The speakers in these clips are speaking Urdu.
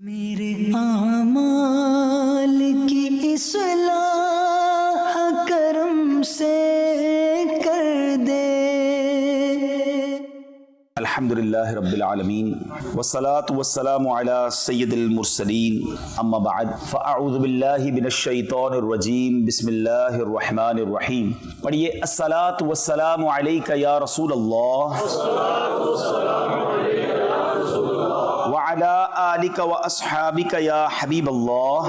میرے اعمال کی اصلاح کرم سے کر دے۔ الحمدللہ رب العالمین والصلاة والسلام علی سید المرسلین اما بعد فاعوذ باللہ من الشیطان الرجیم بسم اللہ الرحمن الرحیم۔ پڑھیے الصلاة والسلام علیک یا رسول اللہ وعلی آلک واصحابک یا حبیب اللہ۔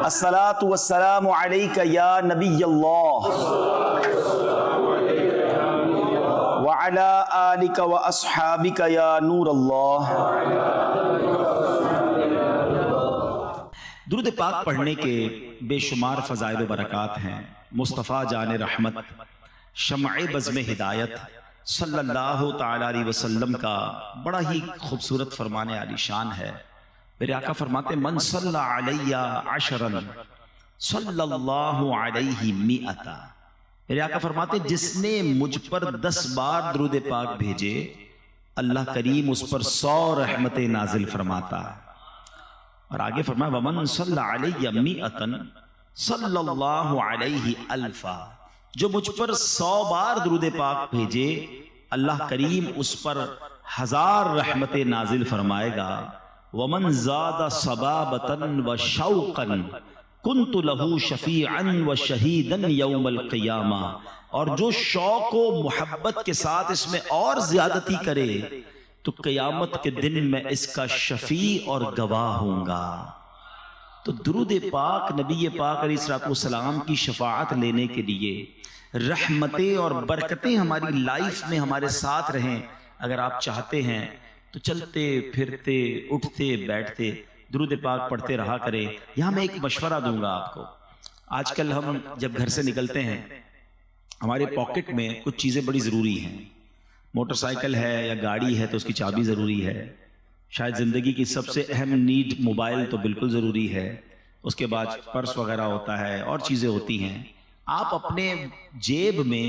الصلاة والسلام علیک یا نبی اللہ وعلی آلک واصحابک یا نور اللہ۔ درود پاک پڑھنے کے بے شمار فضائل و برکات ہیں۔ مصطفیٰ جان رحمت شمع بزم ہدایت صلی اللہ تعالی علیہ وسلم کا بڑا ہی خوبصورت فرمان عالی شان ہے۔ میرے آقا فرماتے من صلی علی عشرا صلی اللہ علیہ مئتا۔ میرے آقا فرماتے جس نے مجھ پر 10 بار درود پاک بھیجے اللہ کریم اس پر 100 رحمتیں نازل فرماتا۔ اور آگے فرمایا ومن صلی علی مئتا صلی اللہ علیہ الفا۔ جو مجھ پر 100 بار درود پاک بھیجے اللہ کریم اس پر 1000 رحمتیں نازل فرمائے گا۔ ومن زاد صبابتا و شوقا کنت لہو شفیعا و شہیدا یوم القیامہ۔ اور جو شوق و محبت کے ساتھ اس میں اور زیادتی کرے تو قیامت کے دن میں اس کا شفیع اور گواہ ہوں گا۔ تو درود پاک نبی پاک علیہ السلام کی شفاعت لینے کے لیے رحمتیں اور برکتیں ہماری لائف میں ہمارے ساتھ رہیں، اگر آپ چاہتے ہیں تو چلتے پھرتے اٹھتے بیٹھتے درود پاک پڑھتے رہا کریں۔ یہاں میں ایک مشورہ دوں گا آپ کو۔ آج کل ہم جب گھر سے نکلتے ہیں ہمارے پاکٹ میں کچھ چیزیں بڑی ضروری ہیں۔ موٹر سائیکل ہے یا گاڑی ہے تو اس کی چابی ضروری ہے۔ شاید زندگی کی سب سے اہم نیڈ موبائل تو بالکل ضروری ہے۔ اس کے بعد پرس وغیرہ ہوتا ہے اور چیزیں ہوتی ہیں۔ آپ اپنے جیب میں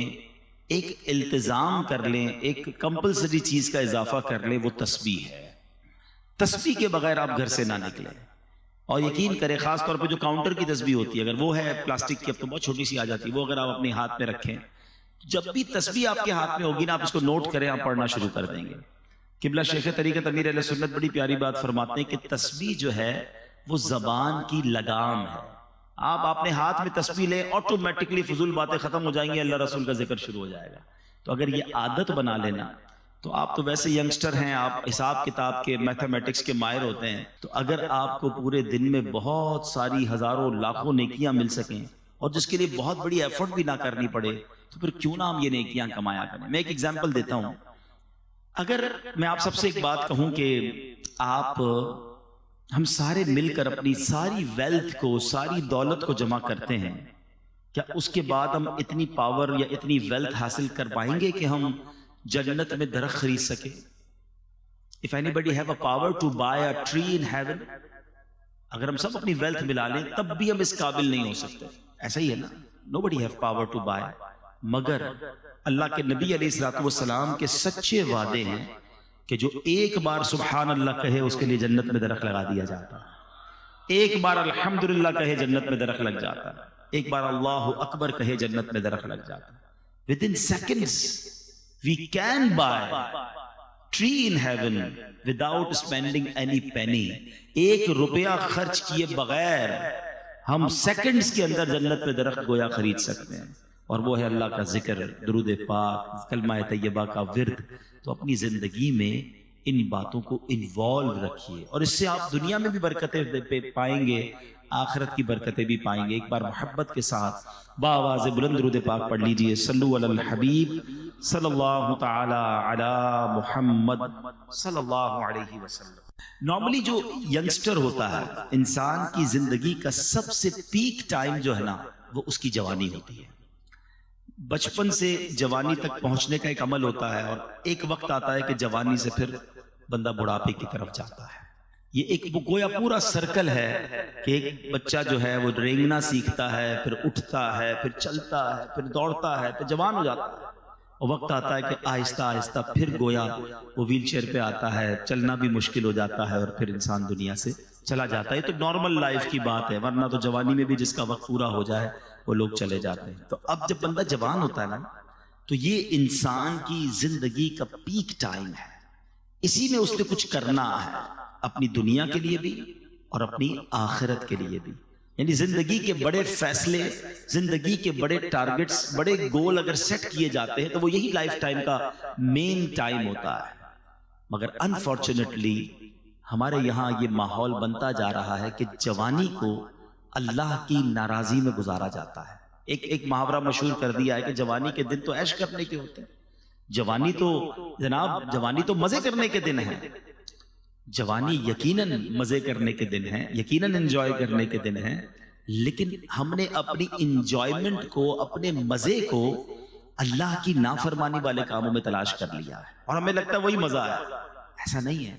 ایک التزام کر لیں، ایک کمپلسری چیز کا اضافہ کر لیں، وہ تسبیح ہے۔ تسبیح کے بغیر آپ گھر سے نہ نکلیں۔ اور یقین کریں خاص طور پہ جو کاؤنٹر کی تسبیح ہوتی ہے، اگر وہ ہے پلاسٹک کی، اب تو بہت چھوٹی سی آ جاتی ہے، وہ اگر آپ اپنے ہاتھ میں رکھیں، جب بھی تسبیح آپ کے ہاتھ میں ہوگی نا آپ اس کو نوٹ کریں، آپ پڑھنا شروع کر دیں گے۔ قبلہ شیخ طریقت امیر اہل سنت بڑی پیاری بات فرماتے ہیں کہ تسبیح جو ہے وہ زبان کی لگام ہے۔ آپ اپنے ہاتھ میں تسبیح لیں، آٹومیٹکلی فضول باتیں ختم ہو جائیں گی، اللہ رسول کا ذکر شروع ہو جائے گا۔ تو اگر یہ عادت بنا لینا تو آپ تو ویسے ینگسٹر ہیں، آپ حساب کتاب کے میتھمیٹکس کے ماہر ہوتے ہیں، تو اگر آپ کو پورے دن میں بہت ساری ہزاروں لاکھوں نیکیاں مل سکیں اور جس کے لیے بہت بڑی ایفرٹ بھی نہ کرنی پڑے تو پھر کیوں نہ ہم یہ نیکیاں کمایا کریں۔ میں ایک ایگزامپل دیتا ہوں۔ اگر میں آپ سب سے ایک بات کہوں کہ ہم سارے مل کر اپنی ساری ویلتھ کو، ساری دولت کو جمع کرتے ہیں، کیا اس کے بعد ہم اتنی پاور یا اتنی ویلتھ حاصل کر پائیں گے کہ ہم جنت میں درخت خرید سکیں؟ If anybody have a power to buy a tree in heaven، اگر ہم سب اپنی ویلتھ ملا لیں تب بھی ہم اس قابل نہیں ہو سکتے۔ ایسا ہی ہے نا، nobody have power to buy، مگر اللہ کے نبی علیہ السلام کے سچے وعدے ہیں کہ جو ایک بار سبحان اللہ کہے اس کے لیے جنت میں درخت لگا دیا جاتا ہے، ایک بار الحمدللہ کہے جنت میں درخت لگ جاتا ہے، ایک بار اللہ اکبر کہے جنت میں درخت لگ جاتا ہے۔ Within seconds we can buy tree in heaven without spending any penny۔ 1 روپیہ خرچ کیے بغیر ہم سیکنڈز کے اندر جنت میں درخت گویا خرید سکتے ہیں، اور وہ ہے اللہ کا ذکر، درود پاک، کلمہ طیبہ کا ورد۔ تو اپنی زندگی میں ان باتوں کو انوالو رکھیے، اور اس سے آپ دنیا میں بھی برکتیں پائیں گے، آخرت کی برکتیں بھی پائیں گے۔ ایک بار محبت کے ساتھ بآواز بلند درود پاک پڑھ لیجئے، صلو علی الحبیب صلی اللہ تعالی علی محمد صلی اللہ علیہ وسلم۔ نارملی جو ینگسٹر ہوتا ہے، انسان کی زندگی کا سب سے پیک ٹائم جو ہے نا وہ اس کی جوانی ہوتی ہے۔ بچپن سے جوانی تک پہنچنے کا ایک عمل ہوتا ہے، اور ایک وقت آتا ہے کہ جوانی سے پھر بندہ بڑھاپے کی طرف جاتا ہے۔ یہ ایک گویا پورا سرکل ہے کہ ایک بچہ جو ہے وہ رینگنا سیکھتا ہے، پھر اٹھتا ہے، پھر چلتا ہے، پھر دوڑتا ہے، پھر جوان ہو جاتا ہے، اور وقت آتا ہے کہ آہستہ آہستہ پھر گویا وہ ویل چیئر پہ آتا ہے، چلنا بھی مشکل ہو جاتا ہے اور پھر انسان دنیا سے چلا جاتا ہے. یہ تو نارمل لائف کی بات ہے، ورنہ تو جوانی میں بھی جس کا وقت پورا ہو جائے وہ لوگ چلے جاتے ہیں. تو اب جب بندہ جوان ہوتا ہے نا تو یہ انسان کی زندگی کا پیک ٹائم ہے، اسی میں اس نے کچھ کرنا ہے، اپنی دنیا کے لیے بھی اور اپنی آخرت کے لیے بھی. یعنی زندگی کے بڑے فیصلے، زندگی کے بڑے ٹارگٹس، بڑے گول اگر سیٹ کیے جاتے ہیں تو وہ یہی لائف ٹائم کا مین ٹائم ہوتا ہے. مگر انفارچونیٹلی ہمارے یہاں یہ ماحول بنتا جا رہا ہے کہ جوانی کو اللہ کی ناراضی میں گزارا جاتا ہے. ایک محاورہ مشہور کر دیا ہے کہ جوانی کے دن تو عیش کرنے کے ہوتے ہیں. جوانی تو جناب، جوانی تو مزے کرنے کے دن ہیں. جوانی یقیناً مزے کرنے کے دن ہیں، یقیناً انجوائے کرنے کے دن ہیں، لیکن ہم نے اپنی انجوائمنٹ کو، اپنے مزے کو اللہ کی نافرمانی والے کاموں میں تلاش کر لیا ہے اور ہمیں لگتا ہے وہی مزہ ہے. ایسا نہیں ہے.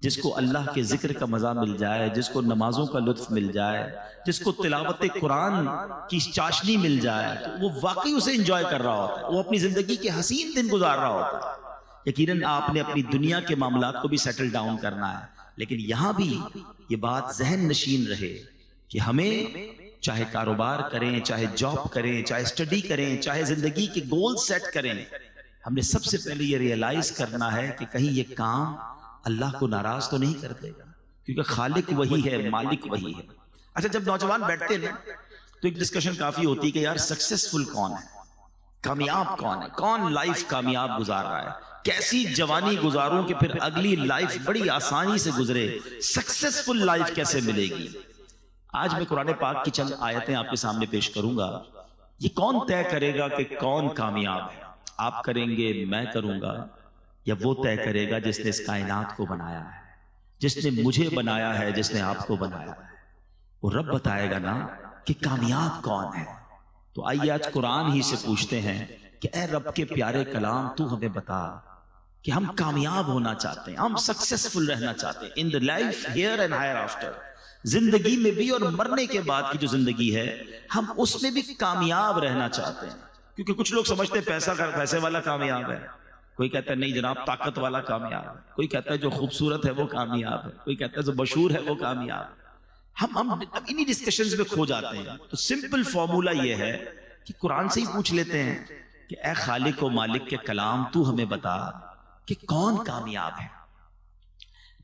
جس کو اللہ کے ذکر کا مزہ مل جائے، جس کو نمازوں کا لطف مل جائے، جس کو تلاوت قرآن کی چاشنی مل جائے تو وہ واقعی اسے انجوائے کر رہا ہوتا ہے، وہ اپنی زندگی کے حسین دن گزار رہا ہوتا ہے. یقیناً آپ نے اپنی دنیا کے معاملات کو بھی سیٹل ڈاؤن کرنا ہے، لیکن یہاں بھی یہ بات ذہن نشین رہے کہ ہمیں چاہے کاروبار کریں، چاہے جاب کریں، چاہے اسٹڈی کریں، چاہے زندگی کے گول سیٹ کریں، ہم نے سب سے پہلے یہ ریئلائز کرنا ہے کہ کہیں یہ کام اللہ کو ناراض تو نہیں کر دے گا، کیونکہ خالق وہی ہے، مالک وہی ہے. اچھا، جب نوجوان بیٹھتے ہیں تو ایک ڈسکشن کافی ہوتی ہے کہ یار سکسیسفل کون ہے، کامیاب کون ہے، کون لائف کامیاب گزار رہا ہے، کیسی جوانی گزاروں کہ پھر اگلی لائف بڑی آسانی سے گزرے، سکسیسفل لائف کیسے ملے گی. آج میں قرآن پاک کی چند آیتیں آپ کے سامنے پیش کروں گا. یہ کون طے کرے گا کہ کون کامیاب ہے؟ آپ کریں گے، میں کروں گا، یا وہ طے کرے گا جس نے اس کائنات کو بنایا ہے، جس نے مجھے بنایا ہے، جس نے آپ کو بنایا ہے. وہ رب بتائے گا نا کہ کامیاب کون ہے. تو آئیے آج قرآن ہی سے پوچھتے ہیں کہ اے رب کے پیارے کلام، تو ہمیں بتا کہ ہم کامیاب ہونا چاہتے ہیں، ہم سکسیسفل رہنا چاہتے ہیں in the life here and hereafter, زندگی میں بھی اور مرنے کے بعد کی جو زندگی ہے ہم اس میں بھی کامیاب رہنا چاہتے ہیں. کیونکہ کچھ لوگ سمجھتے ہیں پیسے والا کامیاب ہے، کوئی کہتا ہے نہیں جناب طاقت والا کامیاب ہے، کوئی کہتا ہے جو خوبصورت ہے وہ کامیاب ہے، کوئی کہتا ہے جو مشہور ہے وہ کامیاب ہے. ہم انہی ڈسکشنز میں کھو جاتے ہیں. تو سمپل فارمولا یہ ہے کہ قرآن سے ہی پوچھ لیتے ہیں کہ اے خالق و مالک کے کلام، تو ہمیں بتا کہ کون کامیاب ہے.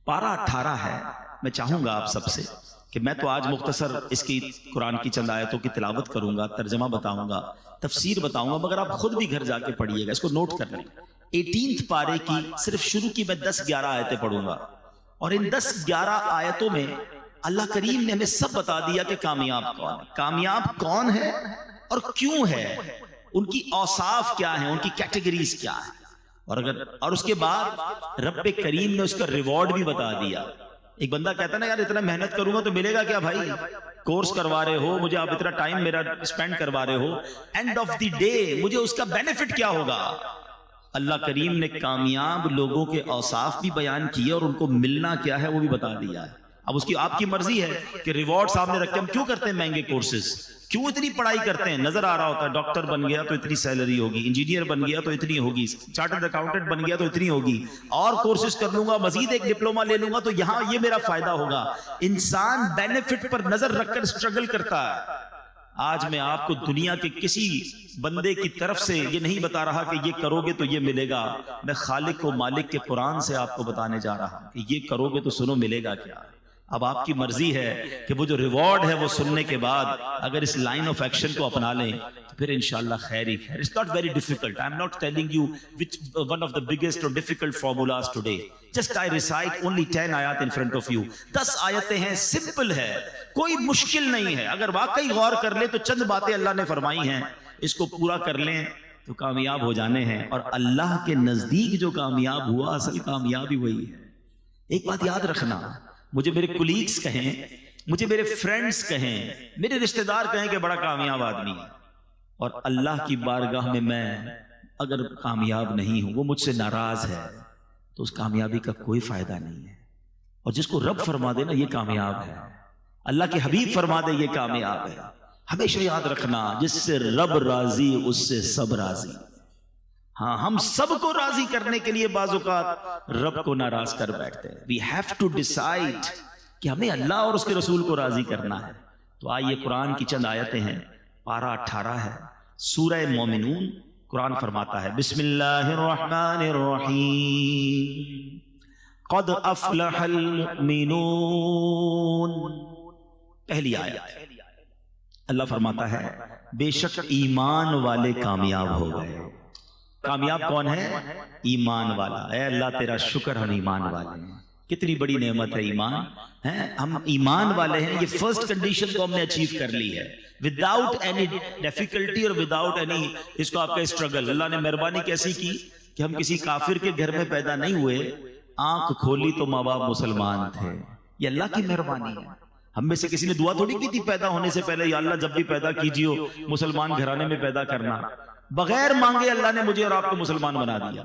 پارہ 18 ہے. میں چاہوں گا آپ سب سے کہ میں تو آج مختصر اس کی قرآن کی چند آیتوں کی تلاوت کروں گا، ترجمہ بتاؤں گا، تفسیر بتاؤں گا، مگر آپ خود بھی گھر جا کے پڑھیے گا، اس کو نوٹ کر لیں. 18 پارے کی صرف شروع کی میں 10-11 آیتیں پڑھوں گا، اور ان 10-11 آیتوں میں اللہ کریم نے ہمیں سب بتا دیا کہ کامیاب کون ہے، کامیاب کون ہے اور کیوں ہے، ان کی اوصاف کیا ہیں، ان کی کیٹیگریز کیا ہیں. اور اس کے بعد رب کریم نے اس کا ریوارڈ بھی بتا دیا. ایک بندہ کہتا ہے نا یار اتنا محنت کروں گا تو ملے گا کیا بھائی، کورس کروا رہے ہو مجھے، آپ اتنا ٹائم میرا اسپینڈ کروا رہے ہو، اینڈ آف دی ڈے مجھے اس کا بینیفٹ کیا ہوگا. اللہ کریم نے کامیاب لوگوں کے اوصاف بھی بیان کیے اور ان کو ملنا کیا ہے وہ بھی بتا دیا ہے. اب اس کی آپ کی مرضی ہے کہ ریوارڈ سامنے رکھ کے ہم کیوں کرتے ہیں مہنگے کورسز، کیوں اتنی پڑھائی کرتے ہیں. نظر آ رہا ہوتا ہے ڈاکٹر بن گیا تو اتنی سیلری ہوگی، انجینئر بن گیا تو اتنی ہوگی، چارٹرڈ اکاؤنٹنٹ بن گیا تو اتنی ہوگی، اور کورسز کر لوں گا، مزید ایک ڈپلوما لے لوں گا تو یہاں یہ میرا فائدہ ہوگا. انسان بینیفٹ پر نظر رکھ کر اسٹرگل کرتا ہے. آج میں آپ کو دنیا کے کسی بندے کی طرف سے یہ نہیں بتا رہا کہ یہ کرو گے تو یہ ملے گا. میں خالق و مالک کے قرآن سے آپ کو بتانے جا رہا ہوں کہ یہ کرو گے تو سنو ملے گا کیا. اب آپ کی مرضی ہے کہ وہ جو ریوارڈ ہے وہ سننے کے بعد اگر اس لائن آف ایکشن کو اپنا لیں تو پھر انشاءاللہ خیر ہی خیر. It's not very difficult. I'm not telling you which one of the biggest or difficult formulas today. Just I recite only 10 آیات in front of you. 10 آیتیں ہیں، سمپل ہے، کوئی مشکل نہیں ہے. اگر واقعی غور کر لیں تو چند باتیں اللہ نے فرمائی ہیں، اس کو پورا کر لیں تو کامیاب ہو جانے ہیں. اور اللہ کے نزدیک جو کامیاب ہوا اصل کامیابی وہی ہے. ایک بات یاد رکھنا، مجھے میرے کولیگز کہیں، مجھے میرے فرینڈز کہیں، میرے رشتہ دار کہیں کہ بڑا کامیاب آدمی ہے، اور اللہ کی بارگاہ میں اگر کامیاب نہیں ہوں، وہ مجھ سے ناراض ہے، تو اس کامیابی کا کوئی فائدہ نہیں ہے. اور جس کو رب فرما دے نا یہ کامیاب ہے، اللہ کے حبیب فرما دے یہ کامیاب ہے. ہمیشہ یاد رکھنا، جس سے رب راضی اس سے سب راضی. ہاں ہم سب کو راضی کرنے کے لیے بعض اوقات رب کو ناراض کر بیٹھتے ہیں. We have to decide کہ ہمیں اللہ اور اس کے رسول کو راضی کرنا ہے. تو آئیے قرآن کی چند آیتیں ہیں. پارہ 18 ہے سورہ مومنون. قرآن فرماتا ہے بسم اللہ الرحمن الرحیم قد افلح المؤمنون. پہلی آیت اللہ فرماتا ہے بے شک ایمان والے کامیاب ہو گئے. کامیاب کون ہے؟ ایمان والا. اے اللہ تیرا شکر ہم ایمان والے ہیں. کتنی بڑی نعمت ہے ایمان. ہم ایمان والے ہیں. یہ فرسٹ کنڈیشن کو ہم نے اچیو کر لی ہے وداؤٹ اینی ڈیفیکلٹی اور وداؤٹ اینی اس کو آپ کا اسٹرگل. اللہ نے مہربانی کیسی کی کہ ہم کسی کافر کے گھر میں پیدا نہیں ہوئے. آنکھ کھولی تو ماں باپ مسلمان تھے. یہ اللہ کی مہربانی ہے. ہم میں سے کسی نے دعا تھوڑی کی تھی پیدا ہونے سے پہلے یا اللہ جب بھی پیدا کیجیے مسلمان گھرانے میں پیدا کرنا. بغیر مانگے اللہ نے مجھے اور آپ کو مسلمان بنا دیا.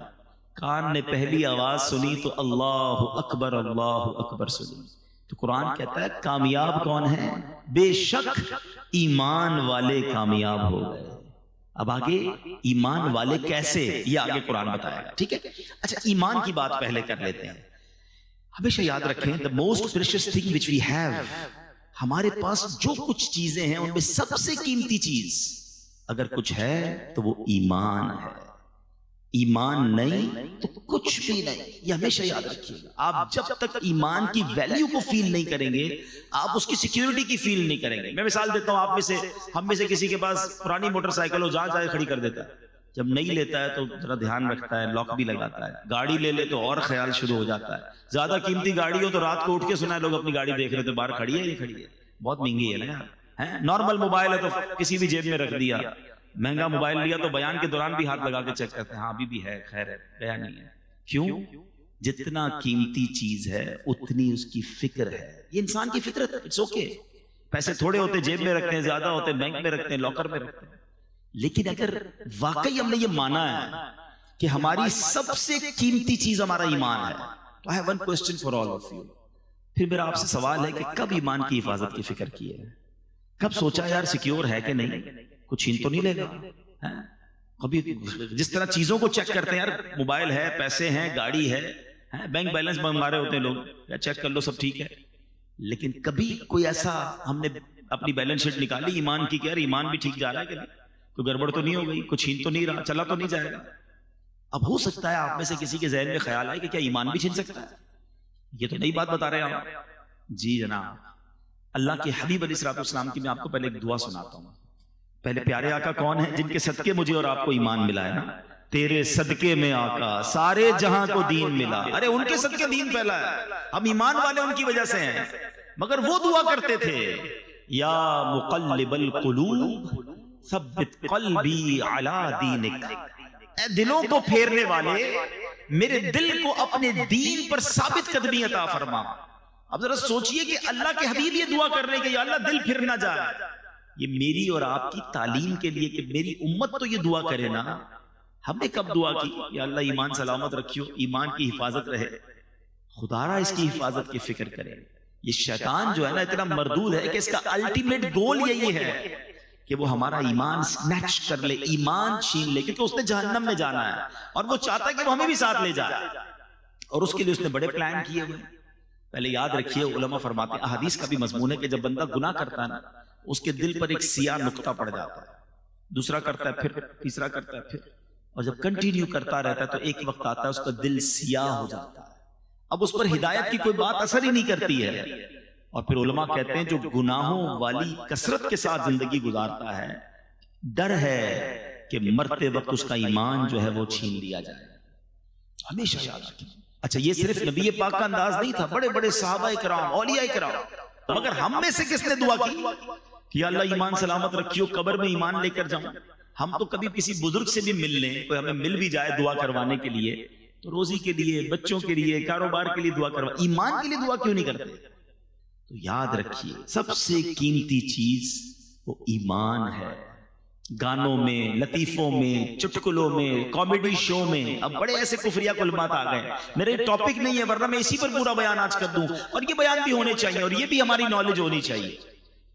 کان نے پہلی آواز سنی تو اللہ اکبر سنی. تو قرآن کہتا ہے کامیاب کون ہے؟ بے شک ایمان والے کامیاب ہو گئے. اب آگے ایمان والے کیسے یہ آگے قرآن بتائے گا. ٹھیک ہے. اچھا ایمان کی بات پہلے کر لیتے ہیں. ہمیشہ یاد رکھیں the most precious thing which we have, ہمارے پاس جو کچھ چیزیں ہیں ان میں سب سے قیمتی چیز اگر کچھ ہے تو وہ ایمان ہے. ایمان نہیں تو کچھ بھی نہیں. یہ ہمیشہ یاد رکھیے گا. آپ جب تک ایمان کی ویلیو کو فیل نہیں کریں گے آپ اس کی سیکیورٹی کی فیل نہیں کریں گے. میں مثال دیتا ہوں. آپ میں سے ہم میں سے کسی کے پاس پرانی موٹر سائیکل ہو جہاں چاہے کھڑی کر دیتا ہے. جب نہیں لیتا ہے تو ذرا دھیان رکھتا ہے لاک بھی لگاتا ہے. گاڑی لے لے تو اور خیال شروع ہو جاتا ہے. زیادہ قیمتی گاڑی ہو تو رات کو اٹھ کے سنا ہے لوگ اپنی گاڑی دیکھ رہے تھے باہر کھڑی ہے یہ کھڑی ہے. بہت مہنگی ہے نا. نارمل موبائل ہے تو کسی بھی جیب میں رکھ دیا. مہنگا موبائل لیا تو بیان کے دوران بھی ہاتھ لگا کے چیک کرتے ہیں ہاں ابھی بھی ہے خیر ہے گیا نہیں ہے. کیوں؟ جتنا قیمتی چیز ہے اتنی اس کی فکر ہے. یہ انسان کی فطرت ہے. It's okay. پیسے تھوڑے ہوتے جیب میں رکھتے ہیں زیادہ ہوتے بینک میں رکھتے ہیں لاکر میں رکھتے ہیں. لیکن اگر واقعی ہم نے یہ مانا ہے کہ ہماری سب سے قیمتی چیز ہمارا ایمان ہے تو I have one question for all of you. پھر میرا آپ سے سوال ہے کہ کب ایمان کی حفاظت کی فکر کی ہے؟ کب سوچا یار سیکیور ہے کہ نہیں کچھ چھین تو نہیں لے گا؟ کبھی جس طرح چیزوں کو چیک کرتے ہیں یار موبائل ہے پیسے ہیں گاڑی ہے بینک بیلنس مارے ہوتے ہیں لوگ یا چیک کر لو سب ٹھیک ہے. لیکن کبھی کوئی ایسا ہم نے اپنی بیلنس شیٹ نکالی ایمان کی کہ یار ایمان بھی ٹھیک جا رہا ہے کہ نہیں کوئی گڑبڑ تو نہیں ہو گئی کچھ چھین تو نہیں رہا چلا تو نہیں جائے گا. اب ہو سکتا ہے آپ میں سے کسی کے ذہن میں خیال آئے کہ کیا ایمان بھی چھین سکتا ہے. یہ تو نئی بات بتا رہے ہیں آپ. جی جناب. اللہ کے حبیب علیہ السلام کی میں آپ کو پہلے ایک دعا سناتا ہوں. پہلے پیارے آقا کون ہیں جن کے صدقے مجھے اور آپ کو ایمان ملا ہے نا. تیرے صدقے میں آقا سارے جہاں کو دین ملا. ارے ان کے صدقے دین پھیلا ہے. ہم ایمان والے ان کی وجہ سے ہیں. مگر وہ دعا کرتے تھے یا مقلب القلوب ثبت قلبی علی دینک. اے دلوں کو پھیرنے والے میرے دل کو اپنے دین پر ثابت قدمی عطا فرما. اب ذرا سوچئے کہ اللہ کے حبیب یہ دعا کر رہے کہ یا اللہ دل پھر نہ جائے. یہ میری اور آپ کی تعلیم کے لیے کہ میری امت تو یہ دعا کرے نا. ہم نے کب دعا کی یا اللہ ایمان سلامت رکھیو ایمان کی حفاظت رہے. خدا را اس کی حفاظت کی فکر کرے. یہ شیطان جو ہے نا اتنا مردود ہے کہ اس کا الٹیمیٹ گول یہی ہے کہ وہ ہمارا ایمان سنیچ کر لے ایمان چھین لے کیونکہ اس نے جہنم میں جانا ہے اور وہ چاہتا ہے کہ وہ ہمیں بھی ساتھ لے جائے اور اس کے لیے اس نے بڑے پلان کیے ہوئے. پہلے یاد رکھیے علماء فرماتے ہیں احادیث کا بھی مضمون ہے کہ جب بندہ گناہ کرتا ہے نا اس کے دل پر ایک سیاہ نقطہ پڑ جاتا ہے. دوسرا کرتا ہے پھر تیسرا کرتا ہے پھر اور جب کنٹینیو کرتا رہتا ہے تو ایک وقت آتا ہے اس کا دل سیاہ ہو جاتا ہے. اب اس پر ہدایت کی کوئی بات اثر ہی نہیں کرتی ہے. اور پھر علماء کہتے ہیں جو گناہوں والی کثرت کے ساتھ زندگی گزارتا ہے ڈر ہے کہ مرتے وقت اس کا ایمان جو ہے وہ چھین لیا جائے. ہمیشہ یاد رکھیں. اچھا یہ صرف نبی پاک کا انداز نہیں تھا. بڑے بڑے صحابہ کرام اولیاء کرام. مگر ہم میں سے کس نے دعا کی کہ یا اللہ ایمان سلامت رکھیو قبر میں ایمان لے کر جاؤں. ہم تو کبھی کسی بزرگ سے بھی مل لیں کوئی ہمیں مل بھی جائے دعا کروانے کے لیے تو روزی کے لیے بچوں کے لیے کاروبار کے لیے دعا کروا ایمان کے لیے دعا کیوں نہیں کرتے. تو یاد رکھیے سب سے قیمتی چیز وہ ایمان ہے. گانوں میں لطیفوں میں چٹکلوں میں کامیڈی شو میں اب بڑے ایسے کفریہ کلمات آ گئے. میرے ٹاپک نہیں ہے ورنہ میں اسی پر پورا بیان آج کر دوں اور یہ بیان بھی ہونے چاہیے اور یہ بھی ہماری نالج ہونی چاہیے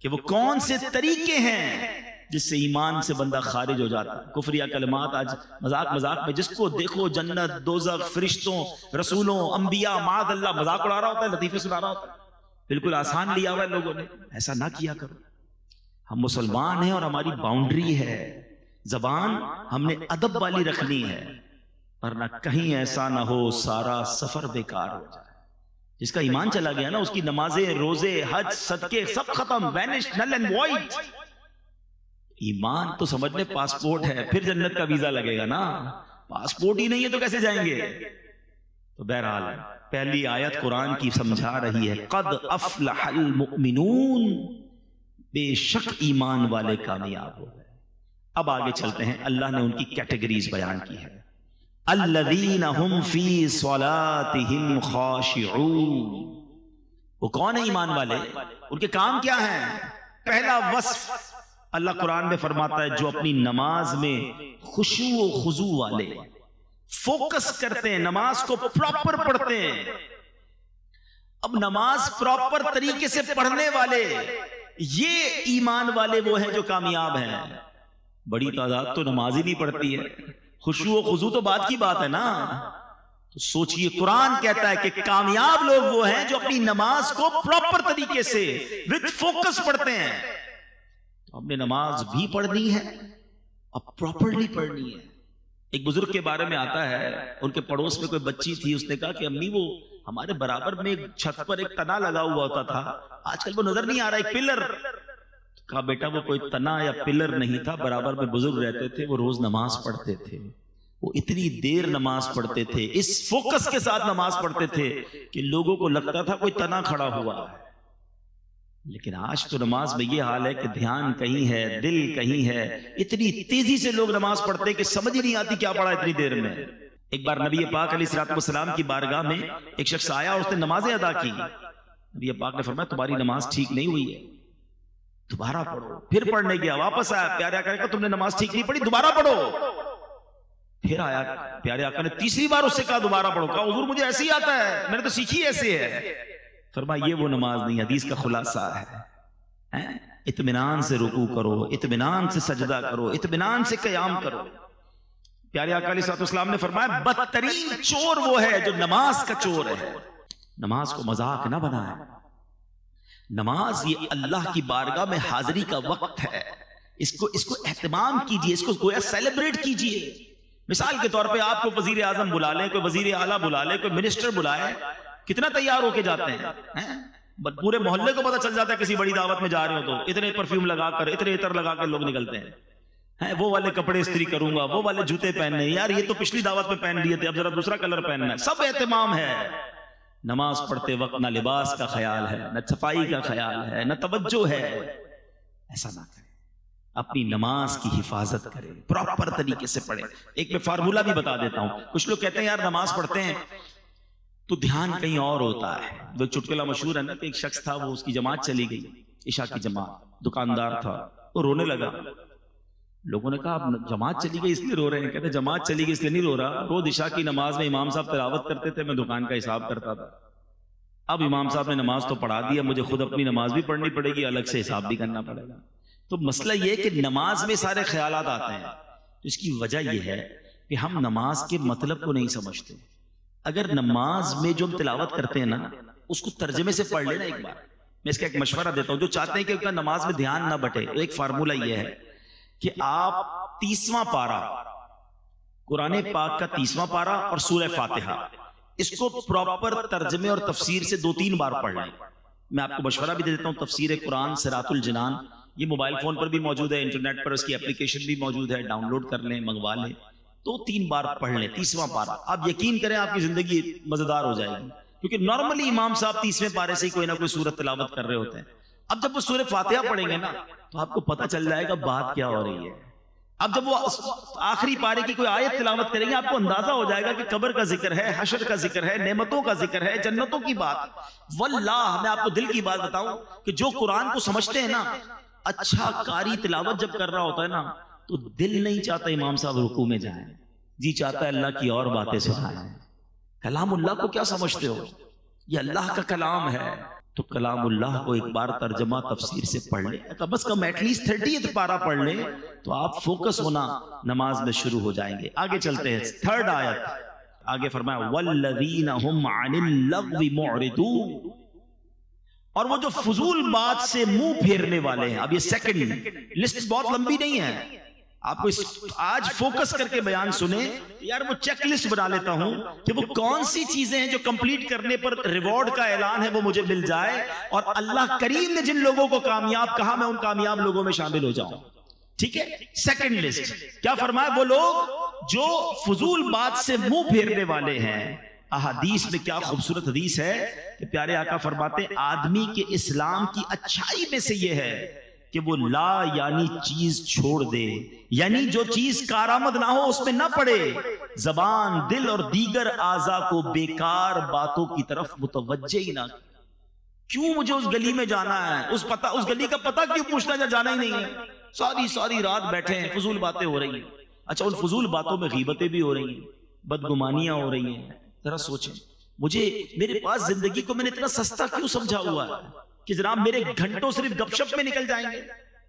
کہ وہ کون سے طریقے ہیں جس سے ایمان سے بندہ خارج ہو جاتا ہے. کفریہ کلمات آج مذاق مذاق میں جس کو دیکھو جنت، دوزخ، فرشتوں، رسولوں، انبیاء، معاذ اللہ مذاق اڑا رہا ہوتا ہے، لطیفے سنا رہا ہوتا ہے. بالکل آسان لیا ہوا ہے لوگوں نے. ایسا نہ کیا کرو. ہم مسلمان ہیں اور ہماری باؤنڈری ہے. زبان ہم نے ادب والی رکھنی ہے، ورنہ کہیں ایسا نہ ہو سارا سفر بیکار ہو جائے. جس کا ایمان چلا گیا نا، اس کی نمازیں، روزے، حج، صدقے سب ختم، وینش، نل اینڈ وائڈ. ایمان تو سمجھ لیں پاسپورٹ ہے، پھر جنت کا ویزا لگے گا نا. پاسپورٹ ہی نہیں ہے تو کیسے جائیں گے؟ تو بہرحال پہلی آیت قرآن کی سمجھا رہی ہے قد افلح المؤمنون، بے شک ایمان والے کامیاب ہو گئے. اب آگے چلتے ہیں. اللہ نے ان کی کیٹیگریز بیان کی ہے. الذین هم فی صلاتهم خاشعون. وہ کون ہے ایمان والے؟ ان کے کام کیا ہیں؟ پہلا وصف اللہ قرآن میں فرماتا ہے جو اپنی نماز میں خشوع و خضوع والے، فوکس کرتے ہیں، نماز کو پراپر پڑھتے ہیں. اب نماز پراپر طریقے سے پڑھنے والے، یہ ایمان والے وہ ہیں جو کامیاب ہیں. بڑی تعداد تو نماز ہی نہیں پڑھتی ہے. خشوع و خضوع تو بات کی بات ہے نا. تو سوچئے قرآن کہتا ہے کہ کامیاب لوگ وہ ہیں جو اپنی نماز کو پراپر طریقے سے وتھ فوکس پڑھتے ہیں. تو ہم نے نماز بھی پڑھنی ہے، اب پراپرلی پڑھنی ہے. ایک بزرگ کے بارے میں آتا ہے، ان کے پڑوس میں کوئی بچی تھی. اس نے کہا کہ امی وہ ہمارے برابر میں چھت پر ایک تنا لگا ہوا ہوتا تھا، آج کل وہ نظر نہیں آ رہا، ایک پلر. کہا بیٹا وہ کوئی تنا یا پلر نہیں تھا، برابر میں بزرگ رہتے تھے، وہ روز نماز پڑھتے تھے. وہ اتنی دیر نماز پڑھتے تھے، اس فوکس کے ساتھ نماز پڑھتے تھے کہ لوگوں کو لگتا تھا کوئی تنا کھڑا ہوا ہے. لیکن آج تو نماز میں یہ حال ہے کہ دھیان کہیں ہے، دل کہیں ہے. اتنی تیزی سے لوگ نماز پڑھتے کہ سمجھ ہی نہیں آتی کیا پڑھا اتنی دیر میں. ایک بار نبی پاک علیہ الصلوۃ والسلام کی بارگاہ میں ایک شخص آیا اور اس نے نمازیں ادا کی. نبی پاک نے فرمایا تمہاری نماز ٹھیک نہیں ہوئی ہے، دوبارہ پڑھو. پھر پڑھنے گیا، واپس آیا، پیارے آقا نے کہا تم نے نماز ٹھیک نہیں پڑھی، دوبارہ پڑھو. پھر آیا پیارے آقا نے تیسری بار اس سے کہا دوبارہ پڑھو. کہا حضور مجھے ایسے ہی آتا ہے، میں نے تو سیکھی ایسے ہے. فرمایا یہ وہ نماز نہیں. حدیث کا خلاصہ ہے اطمینان سے رکوع کرو، اطمینان سے سجدہ کرو، اطمینان سے قیام کرو. پیارے آقا علیہ الصلوۃ والسلام نے فرمایا بدترین چور وہ ہے جو نماز کا چور ہے. نماز کو مذاق نہ بنائے. نماز یہ اللہ کی بارگاہ میں حاضری کا وقت ہے. اس کو اہتمام کیجئے، اس کو گویا سیلیبریٹ کیجئے. مثال کے طور پہ آپ کو وزیر اعظم بلا لیں، کوئی وزیر اعلیٰ بلا لے، کوئی منسٹر بلائے، کتنا تیار ہو کے جاتے ہیں. پورے محلے کو پتہ چل جاتا ہے کسی بڑی دعوت میں جا رہے ہو تو اتنے پرفیوم لگا کر، اتنے عطر لگا کر لوگ نکلتے ہیں. وہ والے کپڑے استری کروں گا، وہ والے جوتے پہننے، یار یہ تو پچھلی دعوت میں پہن لیے تھے، اب ذرا دوسرا کلر پہننا ہے. سب اہتمام ہے. نماز پڑھتے وقت نہ لباس کا خیال ہے، نہ صفائی کا خیال ہے، نہ توجہ ہے. ایسا نہ کریں. اپنی نماز کی حفاظت کریں، پراپر طریقے سے پڑھیں. ایک میں فارمولہ بھی بتا دیتا ہوں. کچھ لوگ کہتے ہیں یار نماز پڑھتے ہیں تو دھیان کہیں اور ہوتا ہے. وہ چٹکلا مشہور ہے نا کہ ایک شخص تھا، وہ اس کی جماعت چلی گئی، عشاء کی جماعت، دکاندار تھا، وہ رونے لگا. لوگوں نے کہا اب جماعت چلی گئی اس لیے رو رہے ہیں. کہتے جماعت چلی گئی اس لیے نہیں رو رہا، روز عشاء کی نماز میں امام صاحب تلاوت کرتے تھے، میں دکان کا حساب کرتا تھا. اب امام صاحب نے نماز تو پڑھا دیا، مجھے خود اپنی نماز بھی پڑھنی پڑے گی، الگ سے حساب بھی کرنا پڑے گا. تو مسئلہ یہ کہ نماز میں سارے خیالات آتے ہیں. اس کی وجہ یہ ہے کہ ہم نماز کے مطلب کو نہیں سمجھتے. اگر نماز میں جو ہم تلاوت کرتے ہیں نا، اس کو ترجمے سے پڑھ لینا ایک بار. میں اس کا ایک مشورہ دیتا ہوں جو چاہتے ہیں کہ ان کا نماز میں دھیان نہ بٹے. ایک فارمولہ یہ ہے کہ آپ 30واں پارہ قرآن پاک کا 30واں پارہ اور سورہ فاتحہ اس کو پراپر ترجمے اور تفسیر سے 2-3 بار پڑھ لیں. میں آپ کو مشورہ بھی دے دیتا ہوں. تفسیر قرآن صراط الجنان یہ موبائل فون پر بھی موجود ہے، انٹرنیٹ پر اس کی اپلیکیشن بھی موجود ہے، ڈاؤن لوڈ کر لیں، منگوا لیں. 2-3 بار پڑھ لیں 30واں پارہ. آپ یقین کریں آپ کی زندگی مزیدار ہو جائے گی. کیونکہ نارملی امام صاحب 30ویں پارے سے ہی کوئی نہ کوئی سورت تلاوت کر رہے ہوتے ہیں. اب جب وہ سورہ فاتحہ پڑھیں گے نا تو آپ کو پتہ چل جائے گا بات کیا ہو رہی ہے. اب جب وہ آخری پارے کی کوئی آیت تلاوت کریں گے آپ کو اندازہ ہو جائے گا کہ قبر کا ذکر ہے، حشر کا ذکر ہے، نعمتوں کا ذکر ہے، جنتوں کی بات. واللہ میں آپ کو دل کی بات بتاؤں کہ جو قرآن کو سمجھتے ہیں نا، اچھا قاری تلاوت جب کر رہا ہوتا ہے نا تو دل نہیں چاہتا امام صاحب رکوع میں جائیں، جی چاہتا ہے اللہ کی اور باتیں سنائیں. کلام اللہ کو کیا سمجھتے ہو؟ یہ اللہ کا کلام ہے. تو کلام اللہ کو ایک بار ترجمہ تفسیر سے پڑھ لیں، کم از کم ایٹ لیسٹ 30th پارہ پڑھ لیں تو آپ فوکس ہونا نماز میں شروع ہو جائیں گے۔ آگے چلتے ہیں، 3rd آیت آگے فرمایا وَالَّذِينَ هُمْ عَنِ اللَّغْوِ مُعْرِضُونَ، اور وہ جو فضول بات سے منہ پھیرنے والے ہیں۔ اب یہ سیکنڈ لسٹ بہت لمبی نہیں ہے، آپ کو آج فوکس کر کے بیان سنیں یار، وہ چیک لسٹ بنا لیتا ہوں کہ وہ کون سی چیزیں ہیں جو کمپلیٹ کرنے پر ریوارڈ کا اعلان ہے وہ مجھے مل جائے، اور اللہ کریم نے جن لوگوں کو کامیاب کہا میں ان کامیاب لوگوں میں شامل ہو جاؤں۔ ٹھیک ہے، سیکنڈ لسٹ کیا فرمایا؟ وہ لوگ جو فضول بات سے منہ پھیرنے والے ہیں۔ احادیث میں کیا خوبصورت حدیث ہے کہ پیارے آقا فرماتے ہیں آدمی کے اسلام کی اچھائی میں سے یہ ہے کہ وہ لا یعنی چیز چھوڑ دے، یعنی جو چیز کارآمد نہ ہو اس میں نہ پڑے، زبان، دل اور دیگر اعضاء کو بیکار باتوں کی طرف متوجہ ہی نہ۔ کیوں مجھے اس گلی میں جانا ہے، اس گلی کا پتہ کیوں پوچھنا، جانا ہی نہیں ہے، ساری رات بیٹھے ہیں، فضول باتیں ہو رہی ہیں۔ اچھا، ان فضول باتوں میں غیبتیں بھی ہو رہی ہیں، بدگمانیاں ہو رہی ہیں۔ ذرا سوچیں، میرے پاس زندگی کو میں نے اتنا سستا کیوں سمجھا ہوا ہے کہ جناب میرے گھنٹوں صرف گپ شپ میں نکل جائیں گے۔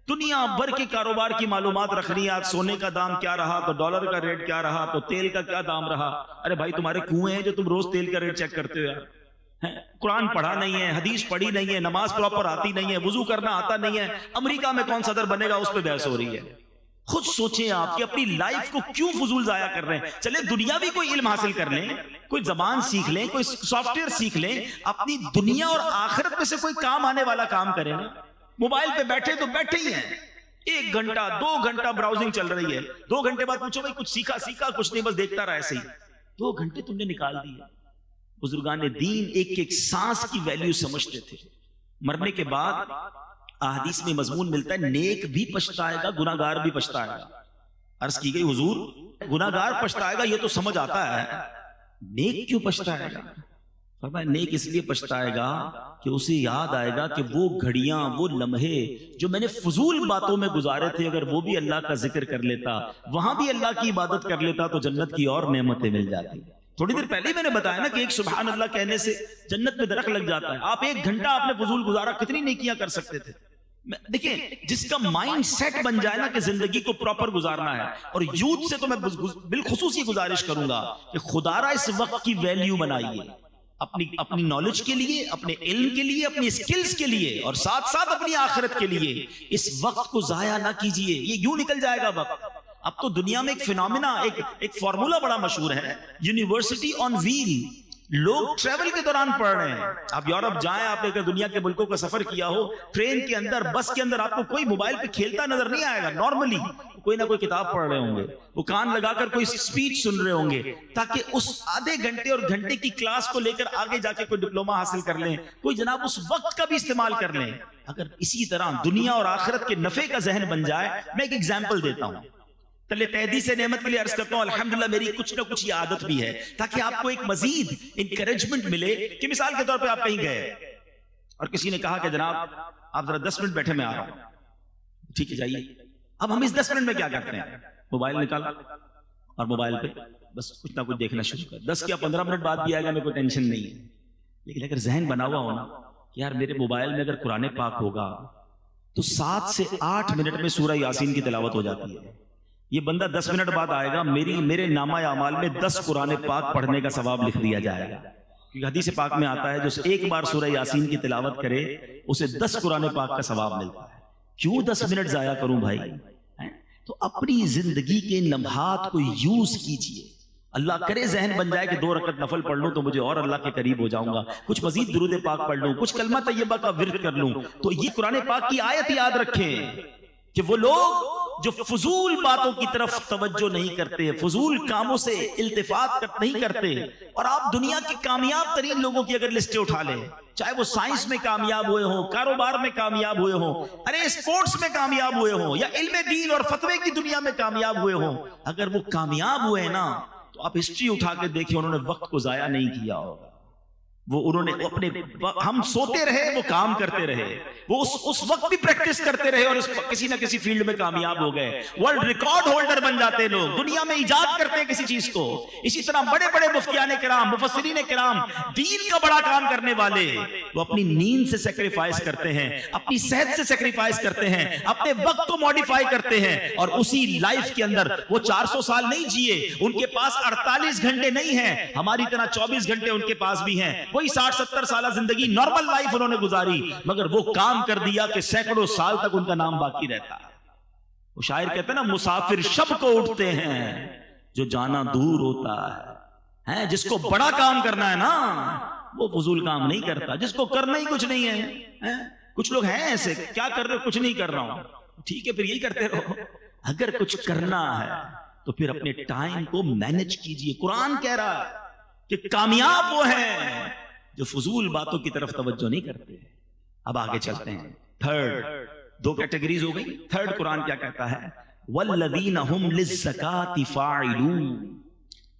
دنیا بھر کے کاروبار کی معلومات رکھنی ہے، آج سونے کا دام کیا رہا، تو ڈالر کا ریٹ کیا رہا، تو تیل کا کیا دام رہا۔ ارے بھائی تمہارے کنویں ہیں جو تم روز تیل کا ریٹ چیک کرتے ہو یار؟ قرآن پڑھا نہیں ہے، حدیث پڑھی نہیں ہے، نماز پراپر آتی نہیں ہے، وضو کرنا آتا نہیں ہے، امریکہ میں کون صدر بنے گا اس پہ بحث ہو رہی ہے۔ خود سوچیں آپ کہ اپنی لائف کو کیوں فضول ضائع کر رہے ہیں؟ چلے دنیا بھی کوئی علم حاصل کر لیں، کوئی زبان سیکھ لیں، کوئی سافٹ ویئر سیکھ لیں، اپنی دنیا اور آخرت میں سے کوئی کام آنے والا کام کریں نا۔ موبائل پہ بیٹھے تو بیٹھے ہی ہیں، 1 گھنٹہ 2 گھنٹہ براؤزنگ چل رہی ہے، 2 گھنٹے بعد پوچھو بھائی کچھ سیکھا کچھ نہیں، بس دیکھتا رہا ایسے ہی۔ 2 گھنٹے تم نے نکال دیے۔ بزرگان دین ایک سانس کی ویلیو سمجھتے تھے۔ مرنے کے بعد احادیث میں مضمون ملتا ہے نیک بھی پچھتائے گا، گناہگار بھی پچھتائے گا۔ عرض کی گئی حضور گناہگار پچھتائے گا یہ تو سمجھ آتا ہے، نیک کیوں پچھتائے گا؟ فرمایا نیک اس لیے پچھتائے گا کہ اسے یاد آئے گا کہ وہ گھڑیاں، وہ لمحے جو میں نے فضول باتوں میں گزارے تھے، اگر وہ بھی اللہ کا ذکر کر لیتا، وہاں بھی اللہ کی عبادت کر لیتا تو جنت کی اور نعمتیں مل جاتی۔ تھوڑی دیر پہلے میں نے بتایا نا کہ ایک سبحان اللہ کہنے سے جنت میں درخت لگ جاتا ہے۔ آپ 1 گھنٹہ آپ نے فضول گزارا، کتنی نیکیاں کر سکتے تھے۔ دیکھیں جس کا مائنڈ سیٹ بن جائے نا کہ زندگی کو پراپر گزارنا ہے، اور یوتھ سے تو میں بالخصوص یہ گزارش کروں گا کہ خدا را اس وقت کی ویلیو بنائیے، اپنی نالج کے لیے، اپنے علم کے لیے، اپنی سکلز کے لیے، اور ساتھ ساتھ اپنی آخرت کے لیے۔ اس وقت کو ضائع نہ کیجئے، یہ یوں نکل جائے گا وقت۔ اب تو دنیا میں ایک فینومینا، ایک فارمولا بڑا مشہور ہے، یونیورسٹی آن ویل۔ لوگ ٹریول کے دوران پڑھ رہے ہیں۔ آپ یورپ جائیں، آپ نے دنیا کے ملکوں کا سفر کیا ہو، ٹرین کے اندر، بس کے اندر آپ کو کوئی موبائل پہ کھیلتا نظر نہیں آئے گا۔ نارملی کوئی نہ کوئی کتاب پڑھ رہے ہوں گے، وہ کان لگا کر کوئی سپیچ سن رہے ہوں گے، تاکہ اس آدھے گھنٹے اور گھنٹے کی کلاس کو لے کر آگے جا کے کوئی ڈپلوما حاصل کر لیں، کوئی جناب اس وقت کا بھی استعمال کر لیں۔ اگر اسی طرح دنیا اور آخرت کے نفع کا ذہن بن جائے، میں ایک ایگزامپل دیتا ہوں، تلے تحدیث نعمت کے لیے عرض کرتا ہوں الحمدللہ میری کچھ نہ کچھ یہ عادت بھی ہے، تاکہ آپ کو ایک مزید انکریجمنٹ ملے کہ مثال کے طور پہ آپ کہیں گئے اور کسی نے کہا کہ جناب آپ ذرا 10 منٹ بیٹھے، میں آ رہا ہوں۔ ٹھیک ہے جائیے۔ اب ہم اس 10 منٹ میں کیا کرتے ہیں؟ موبائل نکالا اور موبائل پہ بس کچھ نہ کچھ دیکھنا شروع کر۔ 10 یا 15 منٹ بعد بھی آئے گا، میرے کوئی ٹینشن نہیں ہے، لیکن اگر ذہن بنا ہوا ہونا کہ یار میرے موبائل میں اگر قرآن پاک ہوگا تو 7 سے 8 منٹ میں سورہ یاسین کی تلاوت ہو جاتی ہے۔ یہ بندہ 10 منٹ بعد آئے گا، میرے نامہ اعمال میں 10 قرآن پاک پڑھنے کا ثواب لکھ دیا جائے گا، کیونکہ حدیث پاک میں آتا ہے جو ایک بار سورہ یاسین کی تلاوت کرے اسے 10 قرآن پاک کا ثواب ملتا ہے۔ کیوں 10 منٹ ضائع کروں بھائی؟ تو اپنی زندگی کے لمحات کو یوز کیجئے۔ اللہ کرے ذہن بن جائے کہ 2 رکعت نفل پڑھ لوں تو مجھے اور اللہ کے قریب ہو جاؤں گا، کچھ مزید درود پاک پڑھ لوں، کچھ کلمہ طیبہ کا ورد کر لوں، تو یہ قرآن پاک کی آیت یاد رکھیں کہ وہ لوگ جو فضول باتوں کی طرف توجہ نہیں کرتے، فضول کاموں سے التفات نہیں کرتے، اور آپ دنیا کے کامیاب ترین لوگوں کی اگر لسٹیں اٹھا لیں، چاہے وہ سائنس میں کامیاب ہوئے ہوں، کاروبار میں کامیاب ہوئے ہوں، ارے اسپورٹس میں کامیاب ہوئے ہوں، یا علم دین اور فتوے کی دنیا میں کامیاب ہوئے ہوں، اگر وہ کامیاب ہوئے نا تو آپ ہسٹری اٹھا کے دیکھیں انہوں نے وقت کو ضائع نہیں کیا ہوگا۔ وہ انہوں نے اپنے ہم سوتے رہے وہ کام کرتے رہے، وہ اس وقت بھی پریکٹس کرتے رہے اور کسی نہ کسی فیلڈ میں کامیاب ہو گئے، ورلڈ ریکارڈ ہولڈر بن جاتے لوگ، دنیا میں ایجاد کرتے ہیں کسی چیز کو۔ اسی طرح بڑے بڑے مفتیان کرام، مفسرین کرام، دین کا بڑا کام کرنے والے، وہ اپنی نیند سے سیکریفائس کرتے ہیں، اپنی صحت سے سیکریفائس کرتے ہیں، اپنے وقت کو موڈیفائی کرتے ہیں، اور اسی لائف کے اندر وہ 400 سال نہیں جیے، ان کے پاس 48 گھنٹے نہیں ہیں، ہماری طرح 24 گھنٹے ان کے پاس بھی ہیں، کوئی 60-70 سالہ زندگی نارمل لائف انہوں نے گزاری، مگر وہ کام کر دیا کہ سینکڑوں سال تک ان کا نام باقی رہتا ہے۔ وہ شاعر کہتے ہیں نا، مسافر شب کو اٹھتے ہیں جو جانا دور ہوتا ہے، جس کو بڑا کام کرنا ہے نا وہ فضول کام نہیں کرتا، جس کو کرنا ہی کچھ نہیں ہے۔ کچھ لوگ ہیں ایسے، کیا کر رہے ہو؟ کچھ نہیں کر رہا ہوں، ٹھیک ہے پھر یہی کرتے رہو۔ اگر کچھ کرنا ہے تو پھر اپنے ٹائم کو مینج کیجئے۔ قرآن کہہ رہا ہے کہ کامیاب وہ ہیں جو فضول باتوں کی طرف توجہ نہیں کرتے۔ اب آگے چلتے ہیں، تھرڈ، 2 کیٹیگریز ہو گئی، تھرڈ قرآن کیا کہتا ہے؟ والذین هم للزکاۃ فاعلون۔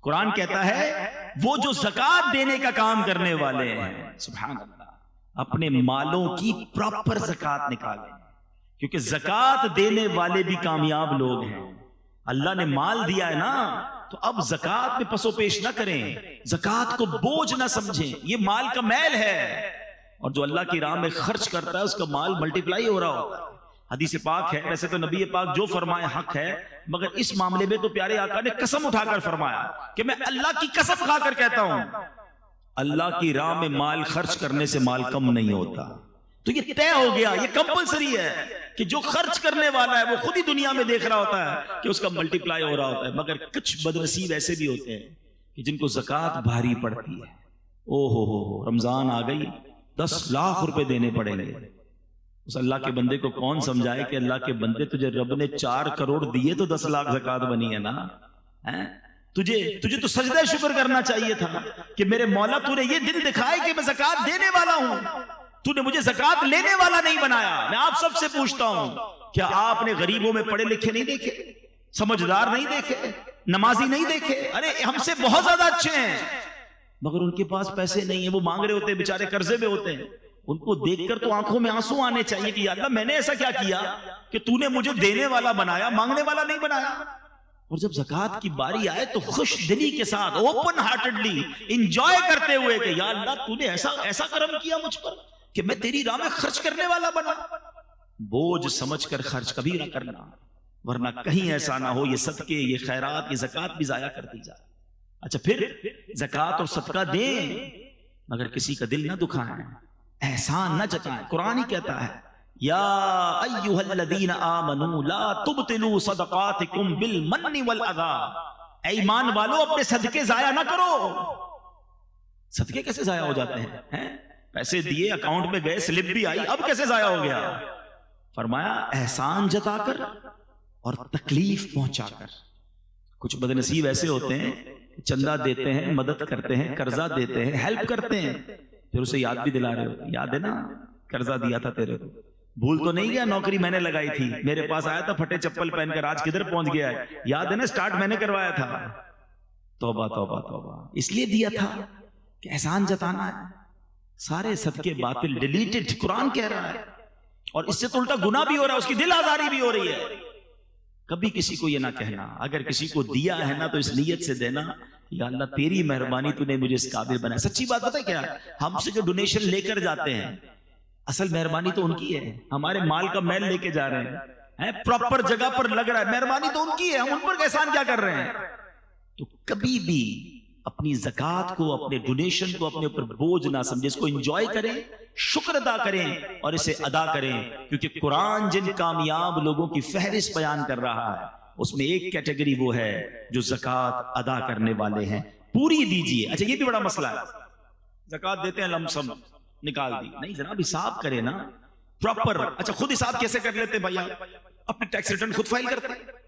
قرآن کہتا ہے وہ جو زکات دینے کا کام کرنے والے ہیں، سبحان اللہ، اپنے مالوں کی پراپر زکات نکالیں، کیونکہ زکات دینے والے بھی کامیاب لوگ ہیں۔ اللہ نے مال دیا ہے نا، تو اب زکات میں پسو پیش نہ کریں، زکات کو بوجھ نہ سمجھیں، یہ مال کا میل ہے، اور جو اللہ کی راہ میں خرچ کرتا ہے اس کا مال ملٹیپلائی ہو رہا ہوتا ہے۔ حدیث پاک ہے، ویسے تو نبی پاک جو فرمائے حق ہے، مگر اس معاملے میں تو پیارے آقا نے قسم اٹھا کر فرمایا کہ میں اللہ کی قسم کھا کر کہتا ہوں، اللہ کی راہ میں مال خرچ کرنے سے مال کم نہیں ہوتا۔ تو یہ طے ہو گیا، یہ کمپلسری ہے کہ جو خرچ کرنے والا ہے وہ خود ہی دنیا میں دیکھ رہا ہوتا ہے کہ اس کا ملٹیپلائی ہو رہا ہوتا ہے۔ مگر کچھ بدنصیب ایسے بھی ہوتے ہیں کہ جن کو زکات بھاری پڑتی ہے، او ہو رمضان آ گئی، 10 لاکھ روپے دینے پڑیں گے۔ اس اللہ کے بندے کو کون سمجھائے کہ اللہ کے بندے تجھے رب نے 4 کروڑ دیے تو 10 لاکھ زکات بنی ہے نا۔ تجھے تو سجدہ شکر کرنا چاہیے تھا کہ میرے مولا تو نے یہ دل دکھائے کہ میں زکات دینے والا ہوں، تو نے مجھے زکات لینے والا نہیں بنایا۔ میں آپ سب سے پوچھتا ہوں، کیا آپ نے غریبوں میں پڑھے لکھے نہیں دیکھے، سمجھدار نہیں دیکھے، نمازی نہیں دیکھے؟ ارے ہم سے بہت زیادہ اچھے ہیں، مگر ان کے پاس پیسے نہیں ہیں، وہ مانگ رہے ہوتے ہیں، بیچارے قرضے میں ہوتے ہیں۔ ان کو دیکھ کر تو آنکھوں میں آنسو آنے چاہیے کہ یا اللہ میں نے ایسا کیا کیا کہ تو نے مجھے دینے والا بنایا، مانگنے والا نہیں بنایا۔ اور جب زکات کی باری آئے تو خوش دلی کے ساتھ، اوپن ہارٹڈلی انجوائے کرتے ہوئے کہ یا اللہ تو نے ایسا کرم کیا مجھ پر کہ میں تیری راہ میں خرچ کرنے والا بنا۔ بوجھ سمجھ کر خرچ کبھی نہ کرنا، ورنہ کہیں ایسا نہ ہو یہ صدقے، یہ خیرات، یہ زکات بھی ضائع کر دی جائے۔ اچھا پھر زکات اور صدقہ دیں مگر کسی کا دل نہ دکھائیں، احسان نہ جتائیں۔ قرآن ہی کہتا ہے یا ایھا الذین آمنوا لا تبطلوا صدقاتکم بالمن والاذی، اے ایمان والو اپنے صدقے ضائع نہ کرو۔ صدقے کیسے ضائع ہو جاتے ہیں؟ پیسے دیے، اکاؤنٹ میں گئے، سلپ بھی آئی، اب کیسے ضائع ہو گیا؟ فرمایا احسان جتا کر اور تکلیف پہنچا کر۔ کچھ بدنصیب ایسے ہوتے ہیں چندہ دیتے ہیں، مدد کرتے ہیں، قرضہ دیتے ہیں، ہیلپ کرتے ہیں، پھر اسے یاد بھی دلا رہے ہو، یاد ہے نا قرضہ دیا تھا تیرے کو، بھول تو نہیں گیا نوکری میں نے لگائی تھی، میرے پاس آیا تھا پھٹے چپل پہن کر، آج کدھر پہنچ گیا ہے، یاد ہے نا سٹارٹ میں نے کروایا تھا۔ توبہ توبہ توبہ، اس لیے دیا تھا کہ احسان جتانا ہے۔ سارے صدقے باطل، ڈیلیٹڈ، قرآن کہہ رہا ہے، اور اس سے تو الٹا گناہ بھی ہو رہا ہے، اس کی دل آزاری بھی ہو رہی ہے۔ کبھی کسی کو یہ نہ کہنا، اگر کسی کو دیا ہے نا تو اس نیت سے دینا یا اللہ تیری مہربانی تو نے مجھے اس قابل بنایا۔ سچی بات پتہ ہے کیا، ہم سے جو ڈونیشن لے کر جاتے ہیں اصل مہربانی تو ان کی ہے، ہمارے مال کا میل لے کے جا رہے ہیں، پراپر جگہ پر لگ رہا ہے، مہربانی تو ان کی ہے، ہم ان پر احسان کیا کر رہے ہیں؟ تو کبھی بھی اپنی زکات کو، اپنے ڈونیشن کو اپنے اوپر بوجھ نہ سمجھے، اس کو انجوائے کریں، شکر ادا کریں اور اسے ادا کریں، کیونکہ قرآن جن کامیاب لوگوں کی فہرست بیان کر رہا ہے اس میں ایک کیٹیگری وہ ہے جو زکات ادا کرنے والے ہیں۔ پوری دیجئے۔ اچھا یہ بھی بڑا مسئلہ ہے، زکات دیتے ہیں لم سم نکال دی، نہیں جناب حساب کرے نا پراپر۔ اچھا خود حساب کیسے کر لیتے بھائی؟ اپنی ٹیکس ریٹرن خود فائل کرتے ہیں،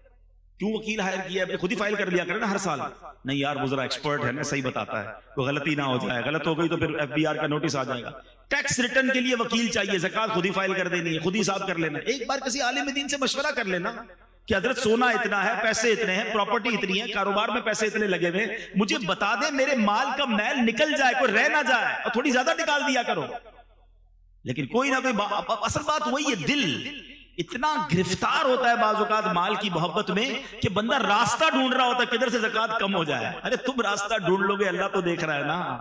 کیوں وکیل ہائر کیا ہے؟ خود ہی فائل کر لیا کرے نا ہر سال۔ نہیں یار وہ ذرا ایکسپرٹ ہے نا، صحیح بتاتا ہے، کوئی غلطی نہ ہو جائے، غلط ہو گئی تو پھر FBR کا نوٹس آ جائے گا۔ ٹیکس ریٹرن کے لیے وکیل چاہیے، زکات خود ہی فائل کر دینی ہے، خود ہی حساب کر لینا۔ ایک بار کسی عالم دین سے مشورہ کر لینا کہ حضرت سونا اتنا ہے، پیسے اتنے ہیں، پراپرٹی اتنی ہے، کاروبار میں پیسے اتنے لگے ہوئے، مجھے بتا دے میرے مال کا میل نکل جائے، کوئی رہ نہ جائے، اور تھوڑی زیادہ نکال دیا کرو. لیکن کوئی نہ کوئی اصل بات وہی ہے، دل اتنا گرفتار ہوتا ہے بعض اوقات مال کی محبت میں کہ بندہ راستہ ڈھونڈ رہا ہوتا ہے کدھر سے زکوٰۃ کم ہو جائے. ارے تم راستہ ڈھونڈ لو گے، اللہ تو دیکھ رہا ہے نا.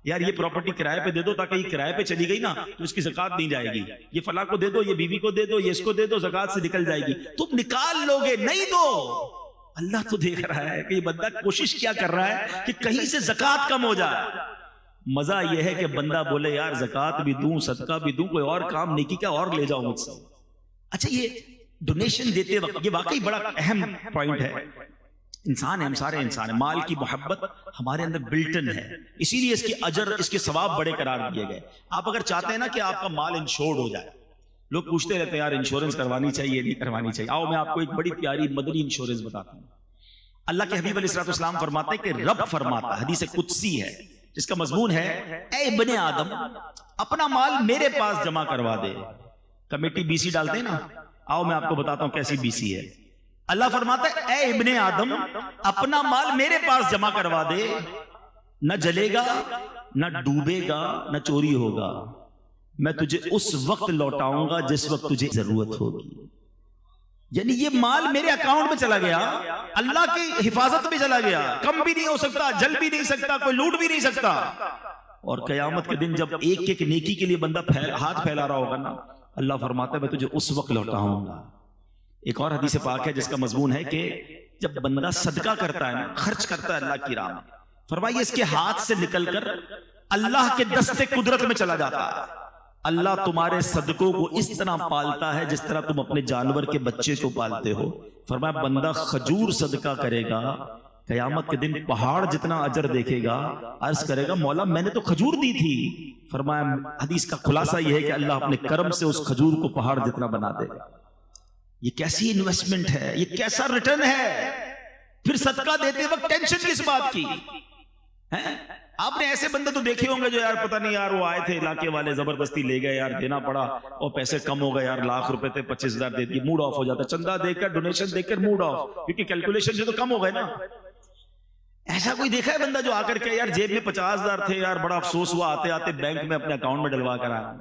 یار یہ پراپرٹی کرائے پہ دے دو، تاکہ یہ کرائے پہ چلی گئی نا تو اس کی زکوٰۃ نہیں جائے گی. یہ فلاں کو دے دو، یہ بیوی کو دے دو، یہ اس کو دے دو، زکوٰۃ سے نکل جائے گی. تم نکال لو گے، نہیں دو. اللہ تو دیکھ رہا ہے کہ یہ بندہ کوشش کیا کر رہا ہے کہ کہیں سے زکوٰۃ کم ہو جائے. مزہ یہ ہے کہ بندہ بولے یار زکوٰۃ بھی دوں، صدقہ بھی دوں، کوئی اور کام نیکی کا اور لے جاؤ مجھ سے. اچھا یہ ڈونیشن دیتے وقت یہ واقعی بڑا اہم پوائنٹ ہے. انسان ہے، ہم سارے انسان ہیں، مال کی محبت ہمارے اندر بلٹن ہے، اسی لیے اس کی اجر، اس کے ثواب بڑے قرار دیے گئے. آپ اگر چاہتے ہیں نا کہ آپ کا مال انشورڈ ہو جائے، لوگ پوچھتے رہتے ہیں یار انشورنس کروانی چاہیے نہیں کروانی چاہیے. آؤ میں آپ کو ایک بڑی پیاری مدنی انشورنس بتاتا ہوں. اللہ کے حبیب علیہ السلام فرماتے ہیں کہ رب فرماتا ہے، حدیث قدسی ہے جس کا مضمون ہے اے ابن آدم اپنا مال میرے پاس جمع کروا دے. کمیٹی بی سی ڈالتے ہیں نا، آؤ میں آپ کو بتاتا ہوں کیسی بی سی ہے. اللہ فرماتا ہے اے ابن آدم اپنا مال میرے پاس جمع کروا دے، نہ جلے گا، نہ ڈوبے گا، نہ چوری ہوگا. میں تجھے اس وقت لوٹاؤں گا جس وقت تجھے ضرورت ہوگی. یعنی یہ مال میرے اکاؤنٹ میں چلا گیا، اللہ کی حفاظت میں چلا گیا، کم بھی نہیں ہو سکتا، جل بھی نہیں سکتا، کوئی لوٹ بھی نہیں سکتا. اور قیامت کے دن جب ایک ایک نیکی کے لیے بندہ ہاتھ پھیلا رہا ہوگا نا، اللہ فرماتا ہے میں تجھے اس وقت لوٹاؤں گا. ایک اور حدیث پاک ہے جس کا مضمون ہے کہ جب بندہ صدقہ کرتا ہے نا، خرچ کرتا ہے اللہ کی راہ میں، فرمائیے اس کے ہاتھ سے نکل کر اللہ کے دستے قدرت میں چلا جاتا ہے. اللہ تمہارے صدقوں کو اس طرح پالتا ہے جس طرح تم اپنے جانور کے بچے کو پالتے ہو. فرمایا بندہ کھجور صدقہ کرے گا، قیامت کے دن پہاڑ جتنا اجر دیکھے گا، عرض کرے گا مولا میں نے تو کھجور دی تھی. فرمایا حدیث کا خلاصہ یہ ہے کہ اللہ اپنے کرم سے اس کھجور کو پہاڑ جتنا بنا دے گا. یہ کیسی انویسٹمنٹ ہے، یہ کیسا ریٹرن ہے. پھر صدقہ دیتے وقت ٹینشن کس بات کی ہے؟ آپ نے ایسے بندے تو دیکھے ہوں گے جو یار پتہ نہیں یار وہ آئے تھے علاقے والے زبردستی لے گئے، یار دینا پڑا اور پیسے کم ہو گئے، یار لاکھ روپے تھے 25,000 دے دیے، موڈ آف ہو جاتا. چندہ دے کر ڈونیشن دے کر موڈ آف، کیونکہ کیلکولیشن سے تو کم ہو گئے نا. ایسا کوئی دیکھا ہے بندہ جو آ کر کے یار جیب میں 50,000 تھے، یار بڑا افسوس ہوا، آتے آتے بینک میں اپنے اکاؤنٹ میں ڈلوا کر آیا.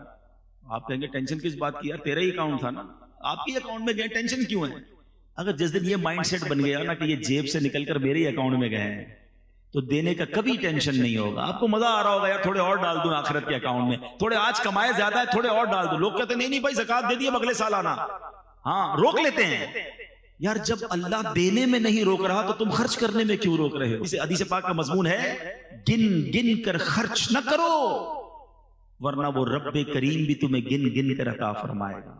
آپ کہیں گے ٹینشن کس بات کی، یار تیرا ہی اکاؤنٹ تھا نا، آپ کے اکاؤنٹ میں گئے، ٹینشن کیوں ہے؟ اگر جس دن یہ مائنڈ سیٹ بن گیا نا کہ یہ جیب سے نکل کر میرے ہی اکاؤنٹ میں گئے ہیں تو دینے کا کبھی ٹینشن نہیں ہوگا. آپ کو مزہ آ رہا ہوگا یار تھوڑے اور ڈال دوں آخرت کے اکاؤنٹ میں، تھوڑے آج کمائے زیادہ ہے تھوڑے اور ڈال دوں. لوگ کہتے ہیں نہیں بھائی زکوٰۃ دے دی اب اگلے سال آنا. ہاں روک لیتے ہیں. یار جب اللہ دینے میں نہیں روک رہا تو تم خرچ کرنے میں کیوں روک رہے ہو؟ اسے حدیث پاک کا مضمون ہے گن گن کر خرچ نہ کرو ورنہ وہ رب کریم بھی تمہیں گن گن کر عطا فرمائے گا.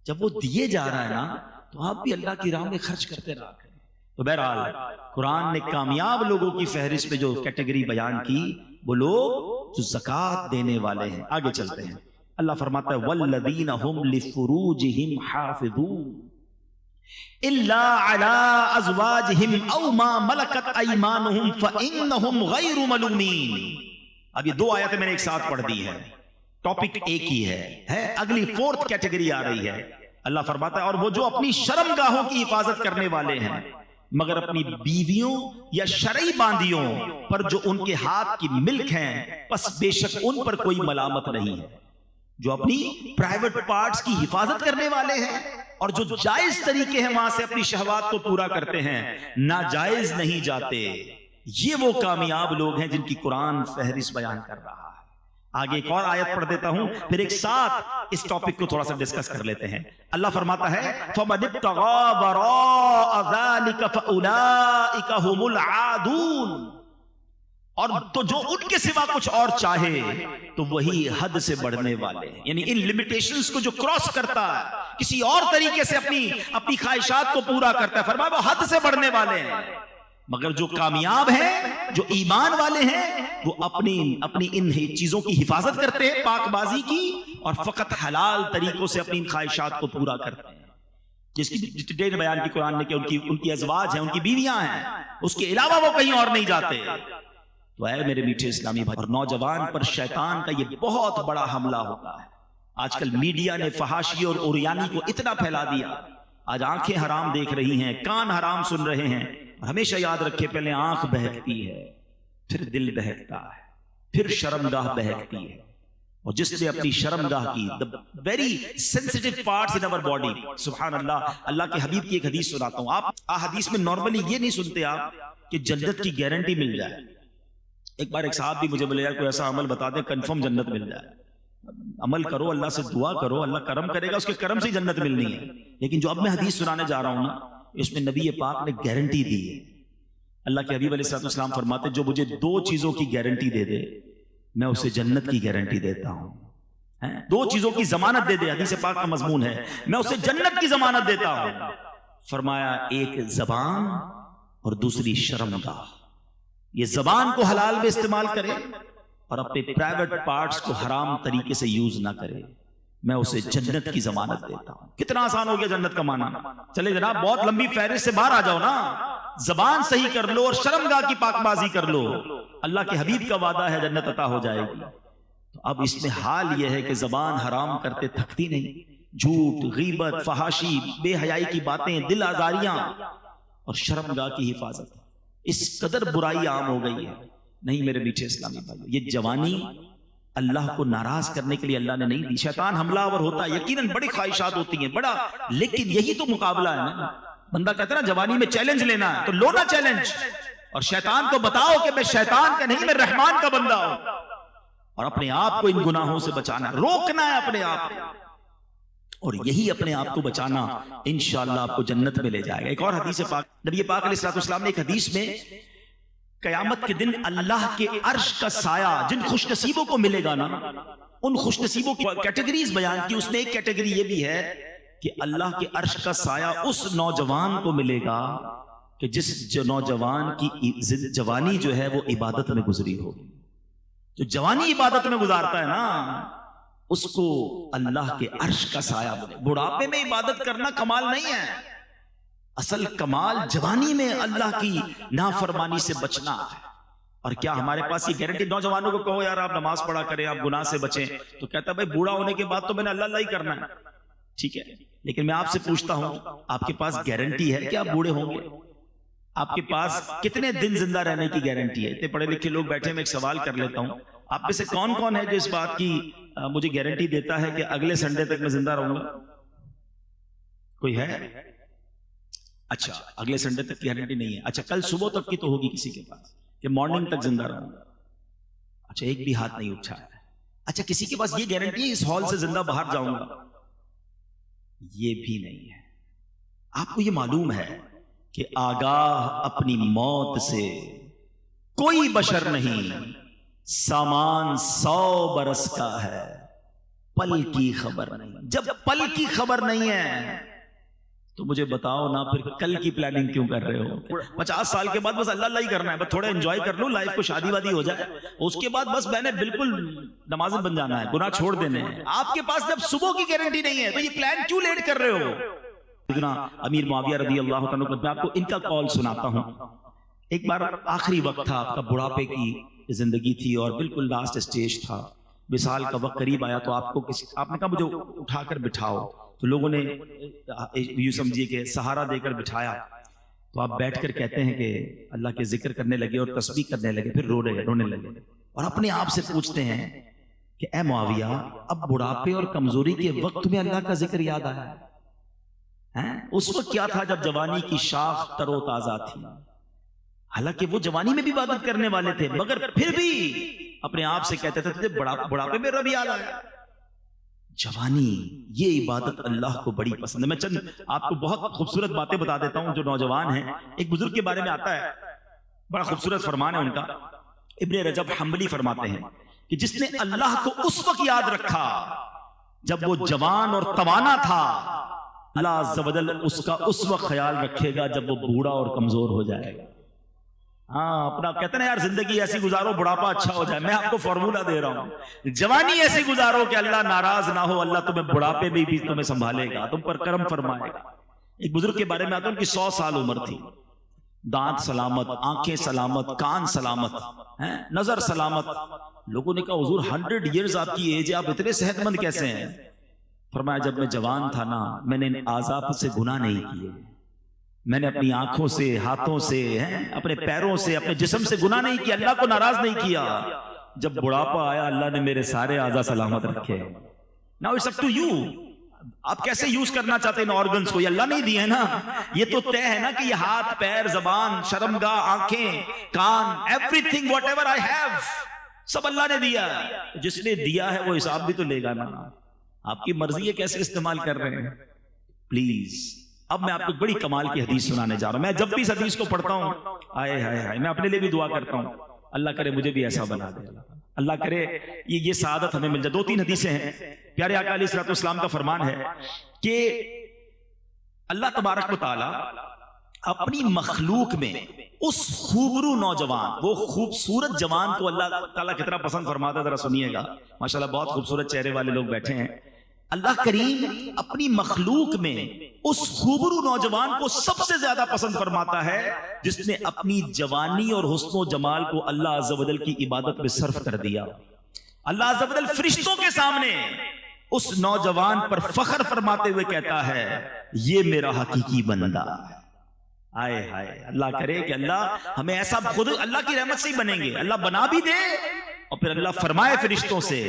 جب وہ دیے جا رہا ہے نا تو آپ بھی اللہ کی راہ میں خرچ کرتے رہا کریں. تو بہرحال قرآن نے کامیاب لوگوں کی فہرست میں جو کیٹیگری بیان کی وہ لوگ جو زکوٰۃ دینے والے ہیں. آگے چلتے ہیں. اللہ فرماتا ہے والذین هم لفروجهم حافظون الا على ازواجهم او ما ملكت ايمانهم فانهم غير ملومين. اب یہ دو آیتیں میں نے ایک ساتھ پڑھ دی ہیں، ٹاپک ایک ہی ہے. اگلی فورتھ کیٹیگری آ رہی ہے. اللہ فرماتا ہے اور وہ جو اپنی شرم گاہوں کی حفاظت کرنے والے ہیں مگر اپنی بیویوں یا شرعی باندیوں پر جو ان کے ہاتھ کی ملک ہیں پس بے شک ان پر کوئی ملامت نہیں ہے. جو اپنی پرائیویٹ پارٹس کی حفاظت کرنے والے ہیں اور جو جائز طریقے ہیں وہاں سے اپنی شہوات کو پورا کرتے ہیں، ناجائز نہیں جاتے، یہ وہ کامیاب لوگ ہیں جن کی قرآن فہرست بیان کر رہا ہے. آگے ایک اور آیت پڑھ دیتا ہوں پھر ایک ساتھ اس ٹاپک کو تھوڑا سا ڈسکس کر لیتے ہیں. اللہ فرماتا ہے فَمَنِ ابْتَغَىٰ وَرَاءَ ذَلِكَ فَأُولَٰئِكَ هُمُ الْعَادُونَ. اور تو جو ان کے سوا کچھ اور چاہے تو وہی حد سے بڑھنے والے ہیں، یعنی ان لمیٹیشنز کو جو کراس کرتا ہے کسی اور طریقے سے اپنی خواہشات کو پورا کرتا ہے، فرمایا وہ حد سے بڑھنے والے ہیں. مگر جو کامیاب ہیں، جو ایمان والے ہیں، وہ اپنی ان چیزوں کی حفاظت کرتے ہیں، پاک بازی کی، اور فقط حلال طریقوں سے اپنی ان خواہشات کو پورا کرتے ہیں. جس کی ڈیٹیل بیان کی قرآن نے کہ ان کی ازواج ہیں، ان کی بیویاں ہیں، اس کے علاوہ وہ کہیں اور نہیں جاتے. تو اے میرے میٹھے اسلامی بھائی، اور نوجوان پر شیطان کا یہ بہت بڑا حملہ ہوتا ہے. آج کل میڈیا نے فحاشی اور اوریانی کو اتنا پھیلا دیا آج آنکھیں حرام دیکھ رہی ہیں، کان حرام سن رہے ہیں. ہمیشہ یاد رکھے، پہلے آنکھ بہکتی ہے، پھر دل بہکتا ہے، پھر شرمگاہ بہکتی ہے. اور جس نے اپنی شرمگاہ کی the very sensitive parts in our body، سبحان اللہ، اللہ کے حبیب کی ایک حدیث سناتا ہوں. آپ حدیث میں نارملی یہ نہیں سنتے آپ کہ جنت کی گارنٹی مل جائے. ایک بار ایک صاحب بھی مجھے بولے یار کوئی ایسا عمل بتا دے کنفرم جنت مل جائے. عمل کرو، اللہ سے دعا کرو، اللہ کرم کرے گا، اس کے کرم سے جنت ملنی ہے. لیکن جو اب میں حدیث سنانے جا رہا ہوں نا، اس میں نبی پاک نے گارنٹی دی ہے. اللہ کے حبیب علیہ الصلوۃ والسلام فرماتے جو مجھے 2 چیزوں کی گارنٹی دے دے میں اسے جنت کی گارنٹی دیتا ہوں. 2 چیزوں کی ضمانت دے دے، حدیث پاک کا مضمون ہے، میں اسے جنت کی ضمانت دیتا ہوں. فرمایا ایک زبان اور دوسری شرمگاہ. یہ زبان کو حلال میں استعمال کرے اور اپنے پرائیویٹ پارٹس کو حرام طریقے سے یوز نہ کرے، میں اسے جنت کی ضمانت دیتا ہوں. کتنا آسان ہو گیا جنت کا معنی. چلے جناب بہت لمبی فہرست سے باہر آ جاؤ نا. زبان صحیح کر لو اور شرمگاہ کی پاک بازی کر لو، اللہ کے حبیب کا وعدہ ہے جنت عطا ہو جائے گی. تو اب اس میں حال یہ ہے کہ زبان حرام کرتے تھکتی نہیں. جھوٹ، غیبت، فحاشی، بے حیائی کی باتیں، دل آزاریاں اور شرمگاہ کی حفاظت اس قدر برائی عام ہو گئی ہے. نہیں میرے میٹھے اسلامی بھائیو، یہ جوانی اللہ کو ناراض کرنے کے لیے اللہ نے نہیں دی. شیطان حملہ آور ہوتا ہے، یقیناً بڑی خواہشات ہوتی ہیں بڑا، لیکن یہی تو مقابلہ ہے نا. بندہ کہتا ہے نا جوانی میں چیلنج لینا ہے تو لو نا چیلنج، اور شیطان کو بتاؤ کہ میں شیطان کا نہیں، میں رحمان کا بندہ ہوں. اور اپنے آپ کو ان گناہوں سے بچانا، روکنا ہے اپنے آپ کو، اور یہی اپنے آپ کو بچانا انشاءاللہ آپ کو جنت میں لے جائے گا. ایک اور حدیث پاک، نبی پاک علیہ الصلوۃ والسلام نے ایک حدیث میں قیامت کے دن اللہ کے عرش کا سایہ جن خوش نصیبوں کو ملے گا نا، ان خوش نصیبوں کی کیٹیگریز بیان کی. اس نے ایک کیٹیگری یہ بھی ہے کہ اللہ کے عرش کا سایہ اس نوجوان کو ملے گا کہ جس نوجوان کی جوانی جو ہے وہ عبادت میں گزری ہوگی. جو جوانی عبادت میں گزارتا ہے نا اس کو اللہ کے عرش کا سایہ ملے. بڑھاپے میں عبادت کرنا کمال نہیں ہے، اصل کمال جوانی میں اللہ کی نافرمانی سے بچنا ہے. اور کیا ہمارے پاس یہ گارنٹی؟ نوجوانوں کو کہو یار آپ نماز پڑھا کریں، آپ گناہ سے بچیں، تو کہتا ہے بھائی بوڑھا ہونے کے بعد تو میں نے اللہ اللہ ہی کرنا ہے. ٹھیک ہے، لیکن میں آپ سے پوچھتا ہوں آپ کے پاس گارنٹی ہے کہ آپ بوڑھے ہوں گے؟ آپ کے پاس کتنے دن زندہ رہنے کی گارنٹی ہے؟ اتنے پڑھے لکھے لوگ بیٹھے، میں ایک سوال کر لیتا ہوں، آپ میں سے کون کون ہے جو اس بات کی مجھے گارنٹی دیتا ہے کہ اگلے سنڈے تک میں زندہ رہوں گا؟ کوئی ہے؟ اچھا اگلے سنڈے تک کی گارنٹی نہیں ہے. اچھا کل صبح تک کی تو ہوگی کسی کے پاس کہ مارننگ تک زندہ رہوں گا؟ اچھا ایک بھی ہاتھ نہیں اٹھا ہے. اچھا کسی کے پاس یہ گارنٹی ہے اس ہال سے زندہ باہر جاؤں گا؟ یہ بھی نہیں ہے. آپ کو یہ معلوم ہے کہ آگاہ اپنی موت سے کوئی بشر نہیں، سامان 100 برس کا ہے، پل کی خبر نہیں. جب پل کی خبر نہیں ہے تو مجھے بتاؤ نا پھر کل کی پلاننگ کیوں کر رہے ہو؟ 50 سال کے بعد بس اللہ اللہ ہی کرنا ہے، بس تھوڑا انجوائے کر لو لائف کو، شادی وادی ہو جائے، اس کے بعد بس میں نے بالکل نمازی بن جانا ہے، گناہ چھوڑ دینے ہیں. آپ کے پاس جب صبح کی گارنٹی نہیں ہے تو یہ پلان کیوں لیٹ کر رہے ہو؟ امیر معاویہ رضی اللہ تعالیٰ عنہ، میں آپ کو ان کا قول سناتا ہوں. ایک بار آخری وقت تھا آپ کا، بڑھاپے کی زندگی تھی اور بالکل لاسٹ اسٹیج تھا، وصال کا وقت قریب آیا تو آپ نے کہا مجھے اٹھا کر بٹھاؤ. تو لوگوں نے یوں سمجھیے کہ سہارا دے کر بٹھایا. تو آپ بیٹھ کر کہتے ہیں کہ اللہ کے ذکر کرنے لگے اور تسبیح کرنے لگے، پھر رونے لگے اور اپنے آپ سے پوچھتے ہیں کہ اے معاویہ اب بڑھاپے اور کمزوری کے وقت میں اللہ کا ذکر یاد آیا ہے؟ اس وقت کیا تھا جب جوانی کی شاخ تر و تازہ تھی؟ حالانکہ وہ جوانی میں بھی عبادت کرنے والے تھے، مگر پھر بھی اپنے آپ سے کہتے تھے بڑھاپے میں رب یاد آیا. جوانی یہ عبادت اللہ کو بڑی پسند ہے. میں چند آپ کو بہت خوبصورت باتیں بتا دیتا ہوں جو نوجوان ہیں. ایک بزرگ کے بارے میں آتا ہے، بڑا خوبصورت فرمان ہے ان کا. ابن رجب حنبلی فرماتے ہیں کہ جس نے اللہ کو اس وقت یاد رکھا جب وہ جوان اور توانا تھا، اللہ عز و جل اس کا اس وقت خیال رکھے گا جب وہ بوڑھا اور کمزور ہو جائے گا. ہاں اپنا کہتے ہیں یار زندگی ایسی گزارو بڑھاپا اچھا ہو جائے. میں آپ کو فارمولا دے رہا ہوں، جوانی ایسی گزارو کہ اللہ ناراض نہ ہو، اللہ تمہیں بڑھاپے میں بھی تمہیں سنبھالے گا، تم پر کرم فرمائے گا. ایک بزرگ کے بارے میں آتا ہے، ان کی 100 سال عمر تھی، دانت سلامت، آنکھیں سلامت، کان سلامت، نظر سلامت. لوگوں نے کہا حضور 100 ایئرز آپ کی ایج ہے، آپ اتنے صحت مند کیسے ہیں؟ فرمایا جب میں جوان تھا نا میں نے ان اعضاء سے گناہ نہیں کیے، میں نے اپنی آنکھوں سے، ہاتھوں سے، اپنے پیروں سے، اپنے جسم سے گناہ نہیں کیا، اللہ کو ناراض نہیں کیا۔ جب بڑھاپا آیا اللہ نے میرے سارے اعضاء سلامت رکھے۔ Now it's up to you، آپ کیسے یوز کرنا چاہتے ہیں ان آرگنز کو، یہ اللہ نہیں دیے نا، یہ تو طے ہے نا کہ یہ ہاتھ، پیر، زبان، شرمگاہ، آنکھیں، کان، everything whatever I have سب اللہ نے دیا ہے۔ جس نے دیا ہے وہ حساب بھی تو لے گا نا، آپ کی مرضی ہے کیسے استعمال کر رہے ہیں۔ پلیز اب میں آپ کو بڑی کمال کی حدیث سنانے جا رہا ہوں۔ میں جب بھی اس حدیث کو پڑھتا ہوں آئے ہائے ہائے میں اپنے لیے بھی دعا کرتا ہوں، اللہ کرے مجھے بھی ایسا بنا دے، اللہ کرے یہ سعادت ہمیں مل جائے۔ 2-3 حدیثیں ہیں، پیارے آقا علیہ الصلوۃ والسلام کا فرمان ہے کہ اللہ تبارک و تعالی اپنی مخلوق میں اس خوبرو نوجوان، وہ خوبصورت جوان کو اللہ تعالیٰ کتنا پسند فرماتا ہے، ذرا سنیے گا، ماشاءاللہ بہت خوبصورت چہرے والے لوگ بیٹھے ہیں۔ اللہ کریم اپنی مخلوق میں اس خوبرو نوجوان کو سب سے زیادہ پسند فرماتا ہے جس نے اپنی جوانی اور حسن و جمال کو اللہ عز و جل کی عبادت میں صرف کر دیا۔ اللہ عز و جل فرشتوں کے سامنے اس نوجوان پر فخر فرماتے ہوئے کہتا ہے یہ میرا حقیقی بندہ ہے۔ آئے ہائے اللہ کرے کہ اللہ ہمیں ایسا، خود اللہ کی رحمت سے ہی بنیں گے، اللہ بنا بھی دے اور پھر اللہ فرمائے فرشتوں سے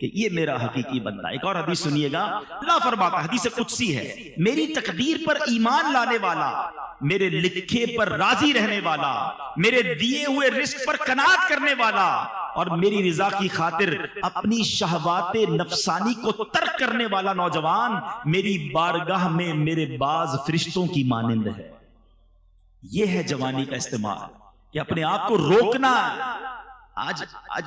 کہ یہ میرا حقیقی بندہ۔ ایک اور حدیث سنیے گا، اللہ فرماتا ہے، حدیث قدسی ہے، میری تقدیر پر ایمان لانے والا، میرے لکھے پر راضی رہنے والا، میرے دیے ہوئے رزق پر قناعت کرنے والا اور میری رضا کی خاطر اپنی شہوات نفسانی کو ترک کرنے والا نوجوان میری بارگاہ میں میرے بعض فرشتوں کی مانند ہے۔ یہ ہے جوانی کا استعمال کہ اپنے آپ کو روکنا۔ آج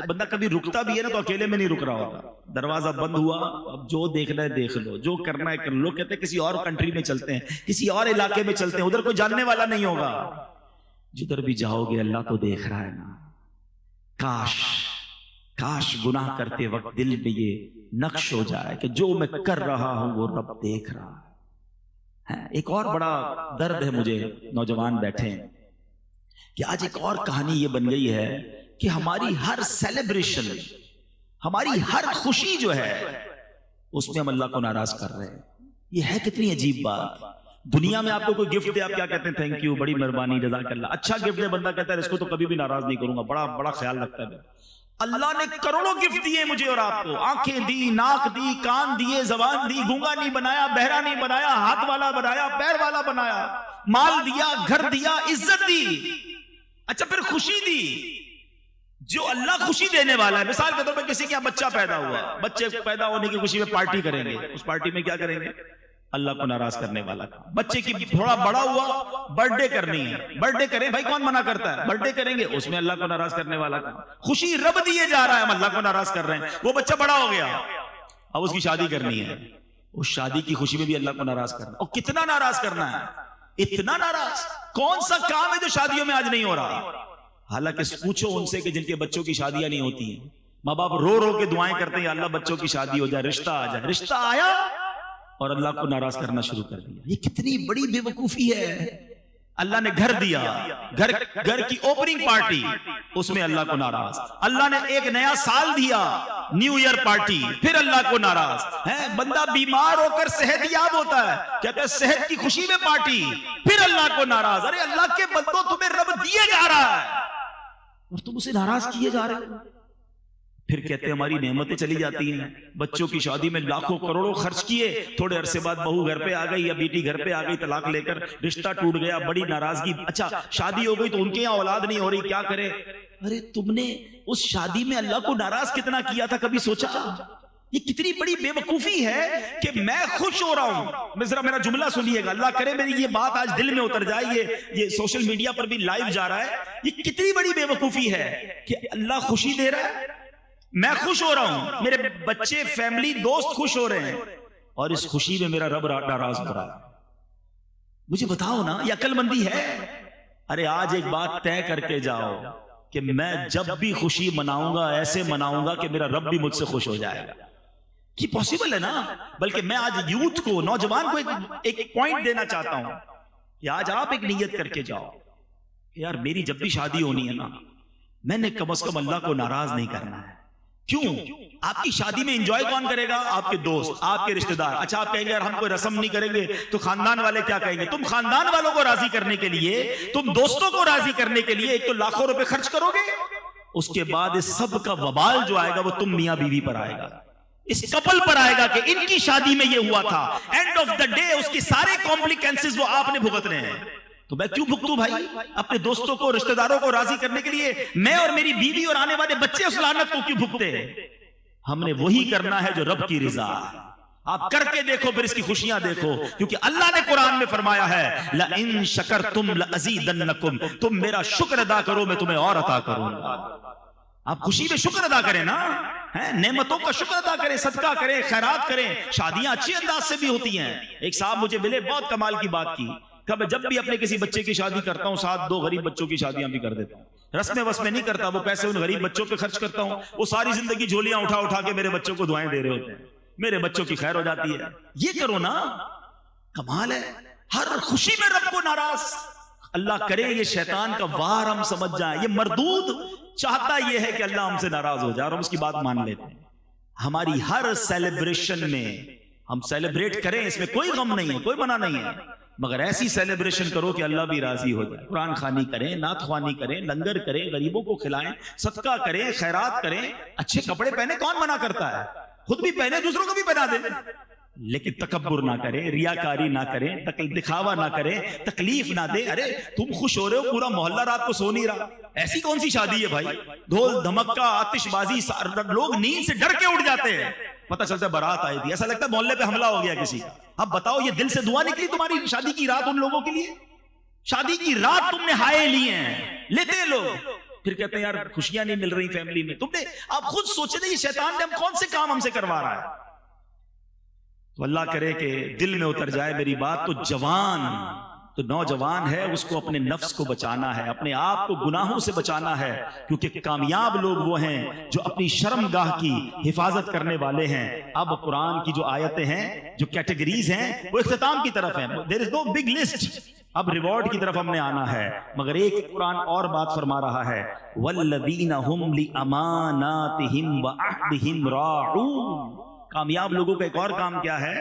بندہ کبھی رکتا بھی ہے نا تو اکیلے میں نہیں رک رہا ہوتا، دروازہ بند ہوا اب جو دیکھنا ہے دیکھ لو، جو کرنا ہے کر لو۔ لوگ کہتے ہیں کسی اور کنٹری میں چلتے ہیں، کسی اور علاقے میں چلتے ہیں، ادھر کوئی جاننے والا نہیں ہوگا۔ جدھر بھی جاؤ گے اللہ تو دیکھ رہا ہے نا۔ کاش گناہ کرتے وقت دل میں یہ نقش ہو جائے کہ جو میں کر رہا ہوں وہ رب دیکھ رہا ہے۔ ایک اور بڑا درد ہے مجھے، نوجوان بیٹھے ہیں کہ آج ایک اور کہانی یہ بن گئی ہے کہ ہماری ہر سیلیبریشن، ہماری ہر خوشی جو ہے اس میں ہم اللہ کو ناراض کر رہے ہیں۔ یہ ہے کتنی عجیب بات۔ دنیا میں آپ کو کوئی گفٹ دے، آپ کیا کہتے ہیں؟ تھینک یو، بڑی مہربانی، جزاک اللہ۔ اچھا گفٹ دے، بندہ کہتا ہے اس کو تو کبھی بھی ناراض نہیں کروں گا، بڑا خیال رکھتا ہے۔ اللہ نے کروڑوں گفٹ دیے مجھے اور آپ کو، آنکھیں دی، ناک دی، کان دیے، زبان دی، گونگا نہیں بنایا، بہرا نہیں بنایا، ہاتھ والا بنایا، پیر والا بنایا، مال دیا، گھر دیا، عزت دی، اچھا پھر خوشی دی۔ جو اللہ خوشی دینے والا ہے، مثال کے طور پہ کسی کا بچہ پیدا ہوا، بچے پیدا ہونے کی خوشی میں پارٹی کریں گے، اس پارٹی میں کیا کریں گے؟ اللہ کو ناراض کرنے والا کام۔ بچے کی تھوڑا بڑا ہوا، برتھ ڈے کرنی ہے، برتھ ڈے کریں، بھائی کون منع کرتا ہے؟ برتھ ڈے کریں گے، اس میں اللہ کو ناراض کرنے والا کام۔ خوشی رب دیے جا رہا ہے، ہم اللہ کو ناراض کر رہے ہیں۔ وہ بچہ بڑا ہو گیا، اب اس کی شادی کرنی ہے، اس شادی کی خوشی میں بھی اللہ کو ناراض کرنا۔ اور کتنا ناراض کرنا ہے؟ اتنا ناراض۔ کون سا کام ہے جو شادیوں میں آج نہیں ہو رہا؟ حالانکہ پوچھو ان سے کہ جن کے بچوں کی شادیاں نہیں ہوتی ہیں، ماں باپ رو رو کے دعائیں کرتے ہیں اللہ بچوں کی شادی ہو جائے، رشتہ آ جائے، رشتہ آیا اور اللہ کو ناراض کرنا شروع کر دیا۔ یہ کتنی بڑی بے وقوفی ہے۔ اللہ نے گھر دیا، گھر کی اوپننگ پارٹی، اس میں اللہ کو ناراض۔ اللہ نے ایک نیا سال دیا، نیو ایئر پارٹی، پھر اللہ کو ناراض ہے۔ بندہ بیمار ہو کر صحت یاب ہوتا ہے، کہتے ہیں صحت کی خوشی میں پارٹی، پھر اللہ کو ناراض۔ ارے اللہ کے بندوں تمہیں رب دیے جا رہا ہے اور تم اسے ناراض کیے جا رہے ہو۔ پھر کہتے ہیں ہماری نعمتیں چلی جاتی ہیں، بچوں کی شادی میں لاکھوں کروڑوں خرچ کیے، تھوڑے عرصے بعد بہو گھر پہ آ گئی یا بیٹی گھر پہ آ گئی طلاق لے کر، رشتہ ٹوٹ گیا، بڑی ناراضگی۔ اچھا شادی ہو گئی تو ان کے یہاں اولاد نہیں ہو رہی، کیا کرے؟ ارے تم نے اس شادی میں اللہ کو ناراض کتنا کیا تھا، کبھی سوچا؟ یہ کتنی بڑی بے وقوفی ہے کہ میں خوش ہو رہا ہوں۔ ذرا میرا جملہ سنیے گا، اللہ کرے میری یہ بات آج دل میں اتر جائے، یہ سوشل میڈیا پر بھی لائیو جا رہا ہے۔ یہ کتنی بڑی بے وقوفی ہے کہ اللہ خوشی دے رہا ہے، میں خوش ہو رہا ہوں، میرے بچے، فیملی، دوست خوش ہو رہے ہیں، اور اس خوشی میں میرا رب ناراض ہو رہا ہے۔ مجھے بتاؤ نا یہ عقل مندی ہے؟ ارے آج ایک بات طے کر کے جاؤ کہ میں جب بھی خوشی مناؤں گا ایسے مناؤں گا کہ میرا رب بھی مجھ سے خوش ہو جائے گا۔ یہ پاسبل ہے نا؟ بلکہ میں آج یوتھ کو، نوجوان کو ایک پوائنٹ دینا چاہتا ہوں کہ آج آپ ایک نیت کر کے جاؤ کہ یار میری جب بھی شادی ہونی ہے نا، میں نے کم از کم اللہ کو ناراض نہیں کرنا ہے۔ کیوں؟ آپ کی شادی میں انجوائے کون کرے گا؟ آپ کے دوست، آپ کے رشتہ دار. اچھا آپ کہیں گے یار ہم کوئی رسم نہیں کریں گے تو خاندان والے کیا کہیں گے؟ تم خاندان والوں کو راضی کرنے کے لیے، تم دوستوں کو راضی کرنے کے لیے ایک تو لاکھوں روپے خرچ کرو گے، اس کے بعد اس سب کا وبال جو آئے گا وہ تم میاں بیوی پر آئے گا، اس کپل پر آئے گا کہ ان کی شادی میں یہ ہوا تھا. اینڈ آف دا ڈے اس کے سارے کمپلیکینسز وہ آپ نے بھگتنے ہیں. تو میں کیوں بھگتوں بھائی؟ اپنے دوستوں کو، رشتہ داروں کو راضی کرنے کے لیے میں اور میری بیوی اور آنے والے بچے اس لعنت کو کیوں بھگتے ہیں؟ ہم نے وہی کرنا ہے جو رب کی رضا. آپ کر کے دیکھو پھر اس کی خوشیاں دیکھو، کیونکہ اللہ نے قرآن میں فرمایا ہے لَإِن شَكَرْتُمْ لَأَزِيدَنَّكُمْ، تم میرا شکر ادا کرو میں تمہیں اور عطا کروں گا. آپ خوشی میں شکر ادا کریں نا، نعمتوں کا شکر ادا کریں، صدقہ کریں، خیرات کریں. شادیاں اچھی انداز سے بھی ہوتی ہیں. ایک صاحب مجھے ملے، بہت کمال کی بات کی. جب بھی اپنے کسی بچے کی شادی کرتا ہوں ساتھ 2 غریب بچوں کی شادیاں بھی کر دیتا ہوں. رسمیں وسمیں نہیں کرتا، وہ پیسے ان غریب بچوں پہ خرچ کرتا ہوں. وہ ساری زندگی جھولیاں اٹھا اٹھا کے میرے بچوں کو دعائیں دے رہے ہوتے ہیں، میرے بچوں کی خیر ہو جاتی ہے. یہ کرو نا، کمال ہے. ہر خوشی میں رب کو ناراض. اللہ کرے یہ شیطان کا وار ہم سمجھ جائیں. یہ مردود چاہتا یہ ہے کہ اللہ ہم سے ناراض ہو جائے اور ہم اس کی بات مان لیتے ہیں. ہماری ہر سیلیبریشن میں ہم سیلیبریٹ کریں، اس میں کوئی غم نہیں ہے، کوئی منع نہیں ہے، مگر ایسی سیلیبریشن کرو کہ اللہ بھی راضی ہو جائے. قرآن خوانی کریں، نعت خوانی کریں، لنگر کریں، غریبوں کو کھلائیں، صدقہ کریں، خیرات کریں. اچھے کپڑے پہنے، کون منع کرتا ہے؟ خود بھی پہنے، دوسروں کو بھی پہنا دیں. لیکن تکبر نہ کریں، ریاکاری نہ کریں، دکھاوا نہ کریں، تکلیف نہ دیں. ارے تم خوش ہو رہے ہو، پورا محلہ رات کو سو نہیں رہا. ایسی کون سی شادی ہے بھائی؟ ڈھول دھمکا، آتش بازی، لوگ نیند سے ڈر کے اٹھ جاتے ہیں. پتہ چلتا ہے بارات آئی تھی، ایسا لگتا ہے محلے پہ حملہ ہو گیا کسی کا. اب بتاؤ یہ دل سے دعا نکلی تمہاری شادی کی رات ان لوگوں کے لیے؟ شادی کی رات تم نے ہائے لی ہیں، لیتے لوگ پھر کہتے ہیں یار خوشیاں نہیں مل رہی فیملی میں. تم نے آپ خود سوچے تھے یہ شیطان نے ہم کون سے کام ہم سے کروا رہا ہے؟ تو اللہ کرے کہ دل میں اتر جائے میری بات. تو جوان، تو نوجوان ہے، اس کو اپنے نفس کو بچانا ہے، اپنے آپ کو گناہوں سے بچانا ہے. کیونکہ کامیاب لوگ وہ ہیں جو اپنی شرم گاہ کی حفاظت کرنے والے ہیں. اب قرآن کی جو آیتیں ہیں، جو کیٹیگریز ہیں، وہ اختتام کی طرف ہیں. There is no big list. اب ریوارڈ کی طرف ہم نے آنا ہے. مگر ایک قرآن اور بات فرما رہا ہے وَالَّذِينَ هُمْ لِأَمَانَاتِهِمْ وَعَهْدِهِمْ رَاعُونَ. کامیاب لوگوں کا ایک اور کام کیا ہے؟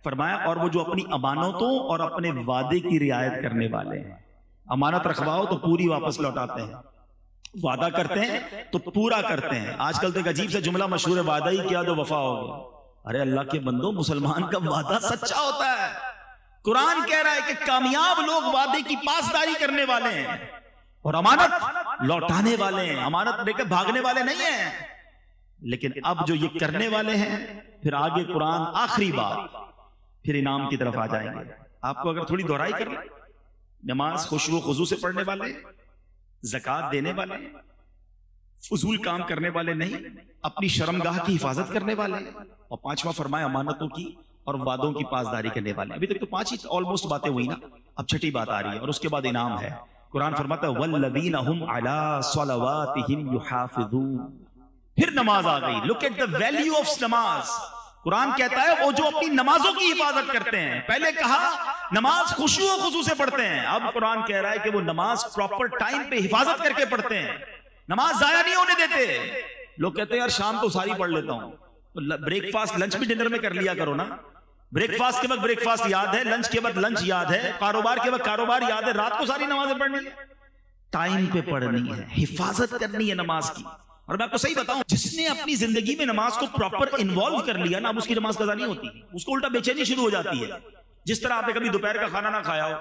فرمایا اور وہ جو اپنی امانتوں اور اپنے وعدے کی رعایت کرنے والے ہیں. امانت رکھواؤ تو پوری واپس لوٹاتے ہیں، وعدہ کرتے ہیں تو پورا کرتے ہیں. آج کل تو ایک عجیب سے جملہ مشہور ہے، وعدہ ہی کیا تو وفا ہو گیا. ارے اللہ کے بندو، مسلمان کا وعدہ سچا ہوتا ہے. قرآن کہہ رہا ہے کہ کامیاب لوگ وعدے کی پاسداری کرنے والے ہیں اور امانت لوٹانے والے ہیں. امانت لے کر بھاگنے والے نہیں ہیں. لیکن اب جو یہ کرنے والے ہیں، پھر آگے قرآن آخری بات، پھر انعام کی طرف آ جائیں گے. آپ کو اگر تھوڑی دہرائی کر لیں، نماز خشوع و خضوع سے پڑھنے والے، زکوٰۃ دینے والے، فضول کام کرنے والے نہیں، اپنی شرمگاہ کی حفاظت کرنے والے، اور 5واں فرمایا امانتوں کی اور وعدوں کی پاسداری کرنے والے. ابھی تک تو 5 ہی آلموسٹ باتیں ہوئی نا، اب 6ٹھی بات آ رہی ہے اور اس کے بعد انعام ہے. قرآن فرماتا ہے وَالَّذِينَ هُمْ عَلَىٰ صَلَوَاتِهِمْ يُحَافِظُونَ. پھر نماز آ گئی. Look at the value of namaz. Quran کہتا ہے وہ جو اپنی نمازوں کی حفاظت کرتے ہیں. پہلے کہا نماز خشوع و خضوع سے پڑھتے ہیں، اب قرآن کہہ رہا ہے کہ وہ نماز پراپر ٹائم پہ حفاظت کر کے پڑھتے ہیں، نماز ضائع نہیں ہونے دیتے. لوگ کہتے ہیں یار شام کو ساری پڑھ لیتا ہوں، بریک فاسٹ لنچ بھی ڈنر میں کر لیا کرو نا. بریک فاسٹ کے وقت بریک فاسٹ یاد ہے، لنچ کے وقت لنچ یاد ہے، کاروبار کے وقت کاروبار یاد ہے، رات کو ساری نمازیں پڑھنی ہے. ٹائم پہ پڑھنی ہے، حفاظت کرنی ہے نماز کی. اور میں آپ کو صحیح بتاؤں، جس نے اپنی زندگی میں نماز کو پراپر انوالو کر لیا نا، اب اس کی نماز قضا نہیں ہوتی، اس کو الٹا بے چینی شروع ہو جاتی ہے. جس طرح آپ نے کبھی دوپہر کا کھانا نہ کھایا ہو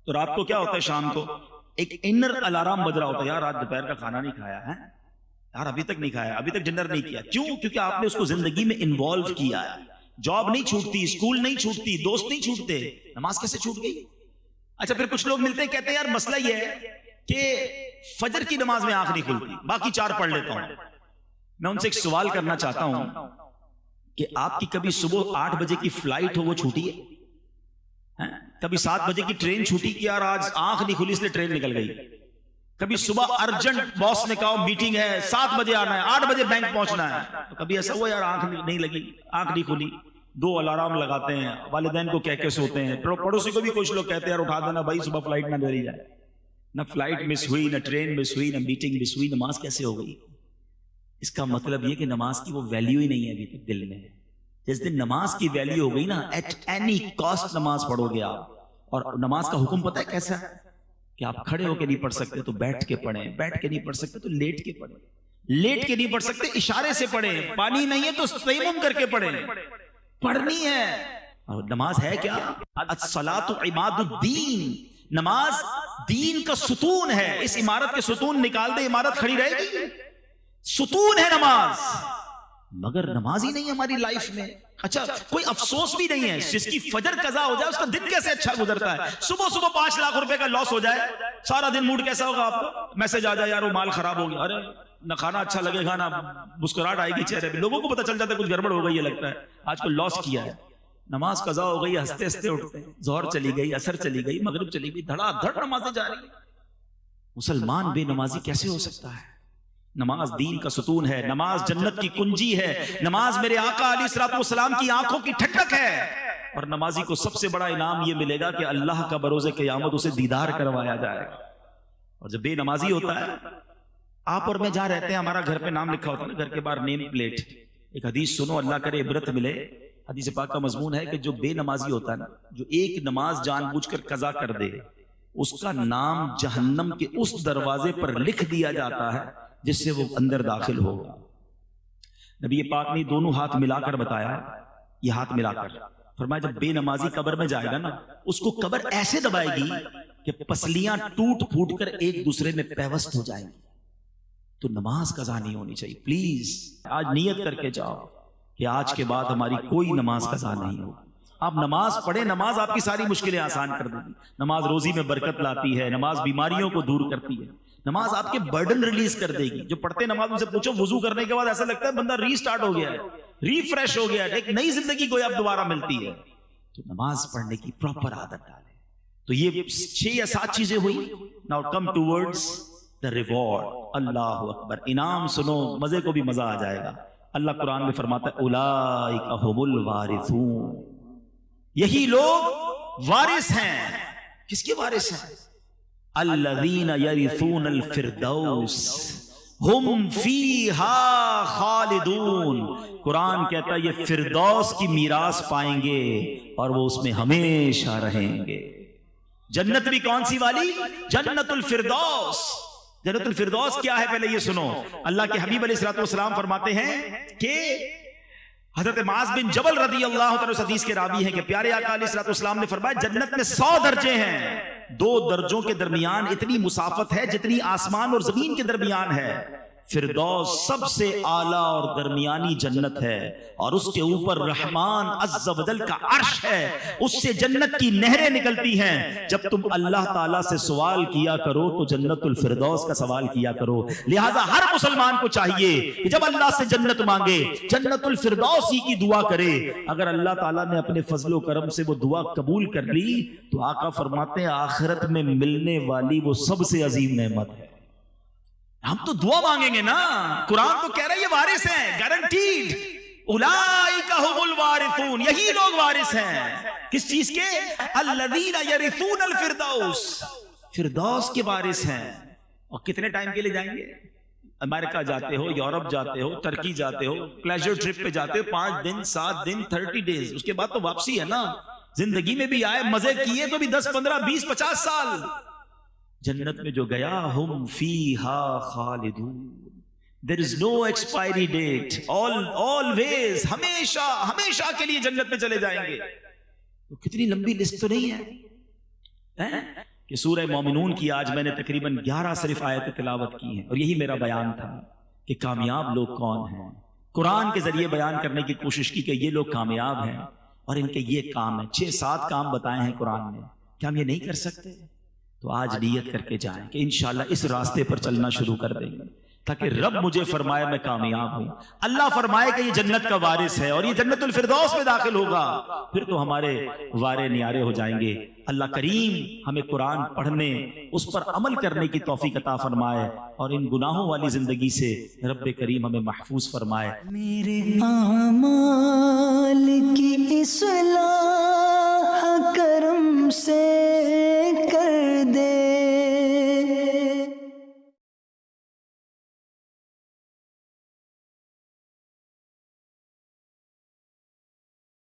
تو رات کو کیا ہوتا ہے، شام کو ایک انر الارم بج رہا ہوتا ہے، یار آج دوپہر کا کھانا نہیں کھایا ہے، یار ابھی تک نہیں کھایا، ابھی تک ڈنر نہیں کیا. کیوں؟ کیونکہ آپ نے اس کو زندگی میں انوالو کیا ہے. جاب نہیں چھوٹتی، اسکول نہیں چھوٹتی، دوست نہیں چھوٹتے، نماز کیسے چھوٹ گئی؟ اچھا پھر کچھ لوگ ملتے ہیں کہتے ہیں یار مسئلہ یہ ہے کہ فجر کی نماز میں آنکھ نہیں کھلتی، باقی 4 پڑھ لیتا ہوں. میں ان سے ایک سوال کرنا چاہتا ہوں کہ آپ کی کبھی صبح 8 بجے کی فلائٹ ہو وہ چھوٹی ہے؟ کبھی 7 بجے کی ٹرین چھوٹی کہ یار آج آنکھ نہیں کھلی اس لیے ٹرین نکل گئی؟ کبھی صبح ارجنٹ باس نے کہا میٹنگ ہے 7 بجے آنا ہے، 8 بجے بینک پہنچنا ہے، تو کبھی ایسا ہوا یار آنکھ نہیں لگی، آنکھ نہیں کھلی؟ 2 الارم لگاتے ہیں، والدین کو کہہ کے سوتے ہیں، پڑوسی کو بھی کچھ لوگ کہتے ہیں یار اٹھا دینا بھائی صبح فلائٹ نہ دے جائے. نہ فلائٹ مس ہوئی، نہ ٹرین مس ہوئی، نہ میٹنگ مس ہوئی، نماز کیسے ہو گئی؟ اس کا مطلب یہ کہ نماز کی وہ ویلیو ہی نہیں ہے ابھی تک دل میں. جس دن نماز کی ویلیو ہو گئی نا، ایٹ اینی کاسٹ نماز پڑھو گے آپ. اور نماز کا حکم پتہ ہے کیسا ہے؟ کہ آپ کھڑے ہو کے نہیں پڑھ سکتے تو بیٹھ کے پڑھیں، بیٹھ کے نہیں پڑھ سکتے تو لیٹ کے پڑھیں، لیٹ کے نہیں پڑھ سکتے اشارے سے پڑھیں، پانی نہیں ہے تو تیمم کر کے پڑھیں. پڑھنی ہے. اور نماز ہے کیا؟ الصلاۃ عماد الدین. نماز دین کا ستون ہے. اس عمارت کے ستون نکال دے، عمارت کھڑی رہے گی؟ ستون ہے نماز. مگر نماز ہی نہیں ہماری لائف میں. اچھا کوئی افسوس بھی نہیں ہے جس کی فجر قضا ہو جائے اس کا دن کیسے اچھا گزرتا ہے. صبح صبح 5 لاکھ روپے کا لاس ہو جائے، سارا دن موڈ کیسا ہوگا آپ کا؟ میسج آ جائے یار وہ مال خراب ہو گیا، ارے نہ کھانا اچھا لگے گا نہ مسکراہٹ آئے گی چہرے پہ. لوگوں کو پتہ چل جاتا ہے کچھ گڑبڑ ہو گئی ہے، لگتا ہے آج کو لاس کیا ہے. نماز قضا ہو گئی، ہنستے ہنستے اٹھتے ہیں. ظہر چلی گئی، عصر چلی گئی، مغرب چلی گئی، دھڑا دھڑ نمازیں جا رہی ہیں. مسلمان بے نمازی کیسے ہو سکتا ہے؟ نماز دین کا ستون ہے. نماز جنت کی کنجی ہے. نماز میرے آقا علیہ الصلوۃ والسلام کی آنکھوں کی ٹھنڈک ہے. اور نمازی کو سب سے بڑا انعام یہ ملے گا کہ اللہ کا بروز قیامت اسے دیدار کروایا جائے گا. اور جب بے نمازی ہوتا ہے، آپ اور میں جہاں رہتے ہیں ہمارا گھر پہ نام لکھا ہوتا ہے نا، گھر کے باہر نیم پلیٹ. ایک حدیث سنو، اللہ کرے عبرت ملے. حدیث پاک کا مضمون ہے کہ جو بے نمازی ہوتا ہے نا، جو ایک نماز جان بوجھ کر قضا کر دے، اس کا نام جہنم کے اس دروازے پر لکھ دیا جاتا ہے جس سے وہ اندر داخل ہوگا. نبی پاک نے دونوں ہاتھ ملا کر بتایا، یہ ہاتھ ملا کر فرمایا جب بے نمازی قبر میں جائے گا نا، اس کو قبر ایسے دبائے گی کہ پسلیاں ٹوٹ پھوٹ کر ایک دوسرے میں پیوست ہو جائیں گی. تو نماز قضا نہیں ہونی چاہیے. پلیز آج نیت کر کے جاؤ کہ آج کے بعد ہماری کوئی نماز قضا نہیں ہوگی. آپ نماز پڑھیں، نماز آپ کی ساری مشکلیں آسان کر دے گی. نماز روزی میں برکت لاتی ہے، نماز بیماریوں کو دور کرتی ہے، نماز آپ کے برڈن ریلیز کر دے گی. جو پڑھتے نماز ان سے پوچھو وضو کرنے کے بعد ایسا لگتا ہے بندہ ری سٹارٹ ہو گیا ہے، ری فریش ہو گیا ہے، ایک نئی زندگی کو اب دوبارہ ملتی ہے. تو نماز پڑھنے کی پراپر عادت ڈالیں. تو یہ 6 یا 7 چیزیں ہوئی. Now come towards the reward. اللہ اکبر. انعام سنو، مزے کو بھی مزہ آ جائے گا. اللہ قرآن میں فرماتا ہے اولئک ھم الوارثون. یہی لوگ وارث ہیں. کس کے وارث ہیں؟ الذین یرثون الفردوس ہم فیہا خالدون. قرآن کہتا ہے یہ فردوس کی میراث پائیں گے اور وہ اس میں ہمیشہ رہیں گے. جنت بھی کون سی والی؟ جنت الفردوس. جنت الفردوس کیا ہے پہلے یہ سنو. اللہ کے حبیب علیہ الصلوۃ والسلام فرماتے ہیں کہ حضرت معاذ بن جبل رضی اللہ تعالی عنہ حدیث کے راوی ہیں کہ پیارے آقا علیہ الصلوۃ والسلام نے فرمایا جنت میں 100 درجے ہیں. 2 درجوں کے درمیان اتنی مسافت ہے جتنی آسمان اور زمین کے درمیان ہے. فردوس سب سے اعلیٰ اور درمیانی جنت ہے اور اس کے اوپر رحمان عز و جل کا عرش ہے. اس سے جنت کی نہریں نکلتی ہیں. جب تم اللہ تعالیٰ سے سوال کیا کرو تو جنت الفردوس کا سوال کیا کرو. لہٰذا ہر مسلمان کو چاہیے کہ جب اللہ سے جنت مانگے جنت الفردوس ہی کی دعا کرے. اگر اللہ تعالیٰ نے اپنے فضل و کرم سے وہ دعا قبول کر لی تو آقا فرماتے ہیں آخرت میں ملنے والی وہ سب سے عظیم نعمت ہے. ہم تو دعا مانگیں گے نا. قرآن تو کہہ رہا ہے یہ وارث ہیں، گارنٹیڈ. اولئک ھم الوارثون. یہی لوگ وارث ہیں. کس چیز کے؟ الذین یرثون الفردوس. فردوس کے وارث ہیں. اور کتنے ٹائم کے لیے جائیں گے؟ امریکہ جاتے ہو، یورپ جاتے ہو، ترکی جاتے ہو، پلیجر ٹرپ پہ جاتے ہو، 5 دن 7 دن 30 ڈیز. اس کے بعد تو واپسی ہے نا. زندگی میں بھی آئے، مزے کیے تو بھی 10 15 20 50 سال. جنت میں جو گیا ہم فیہا خالدون. There is no expiry date. Always ہمیشہ ہمیشہ کے لیے جنت میں چلے جائیں گے. تو کتنی لمبی لسٹ تو نہیں ہے کہ سورہ مومنون کی آج میں نے تقریباً 11 صرف آیتیں تلاوت کی ہیں اور یہی میرا بیان تھا کہ کامیاب لوگ کون ہیں. قرآن کے ذریعے بیان کرنے کی کوشش کی کہ یہ لوگ کامیاب ہیں اور ان کے یہ کام ہیں. 6-7 کام بتائے ہیں قرآن نے. کیا ہم یہ نہیں کر سکتے؟ تو آج نیت کر کے جائیں کہ انشاءاللہ اس راستے پر چلنا شروع کر دیں گے تاکہ رب مجھے فرمائے میں کامیاب ہوں. اللہ فرمائے کہ یہ جنت کا وارث ہے اور یہ جنت الفردوس میں داخل ہوگا. پھر تو ہمارے وارے نیارے ہو جائیں گے. اللہ کریم ہمیں قرآن پڑھنے، اس پر عمل کرنے کی توفیق عطا فرمائے اور ان گناہوں والی زندگی سے رب کریم ہمیں محفوظ فرمائے. میرے اعمال کی اصلاح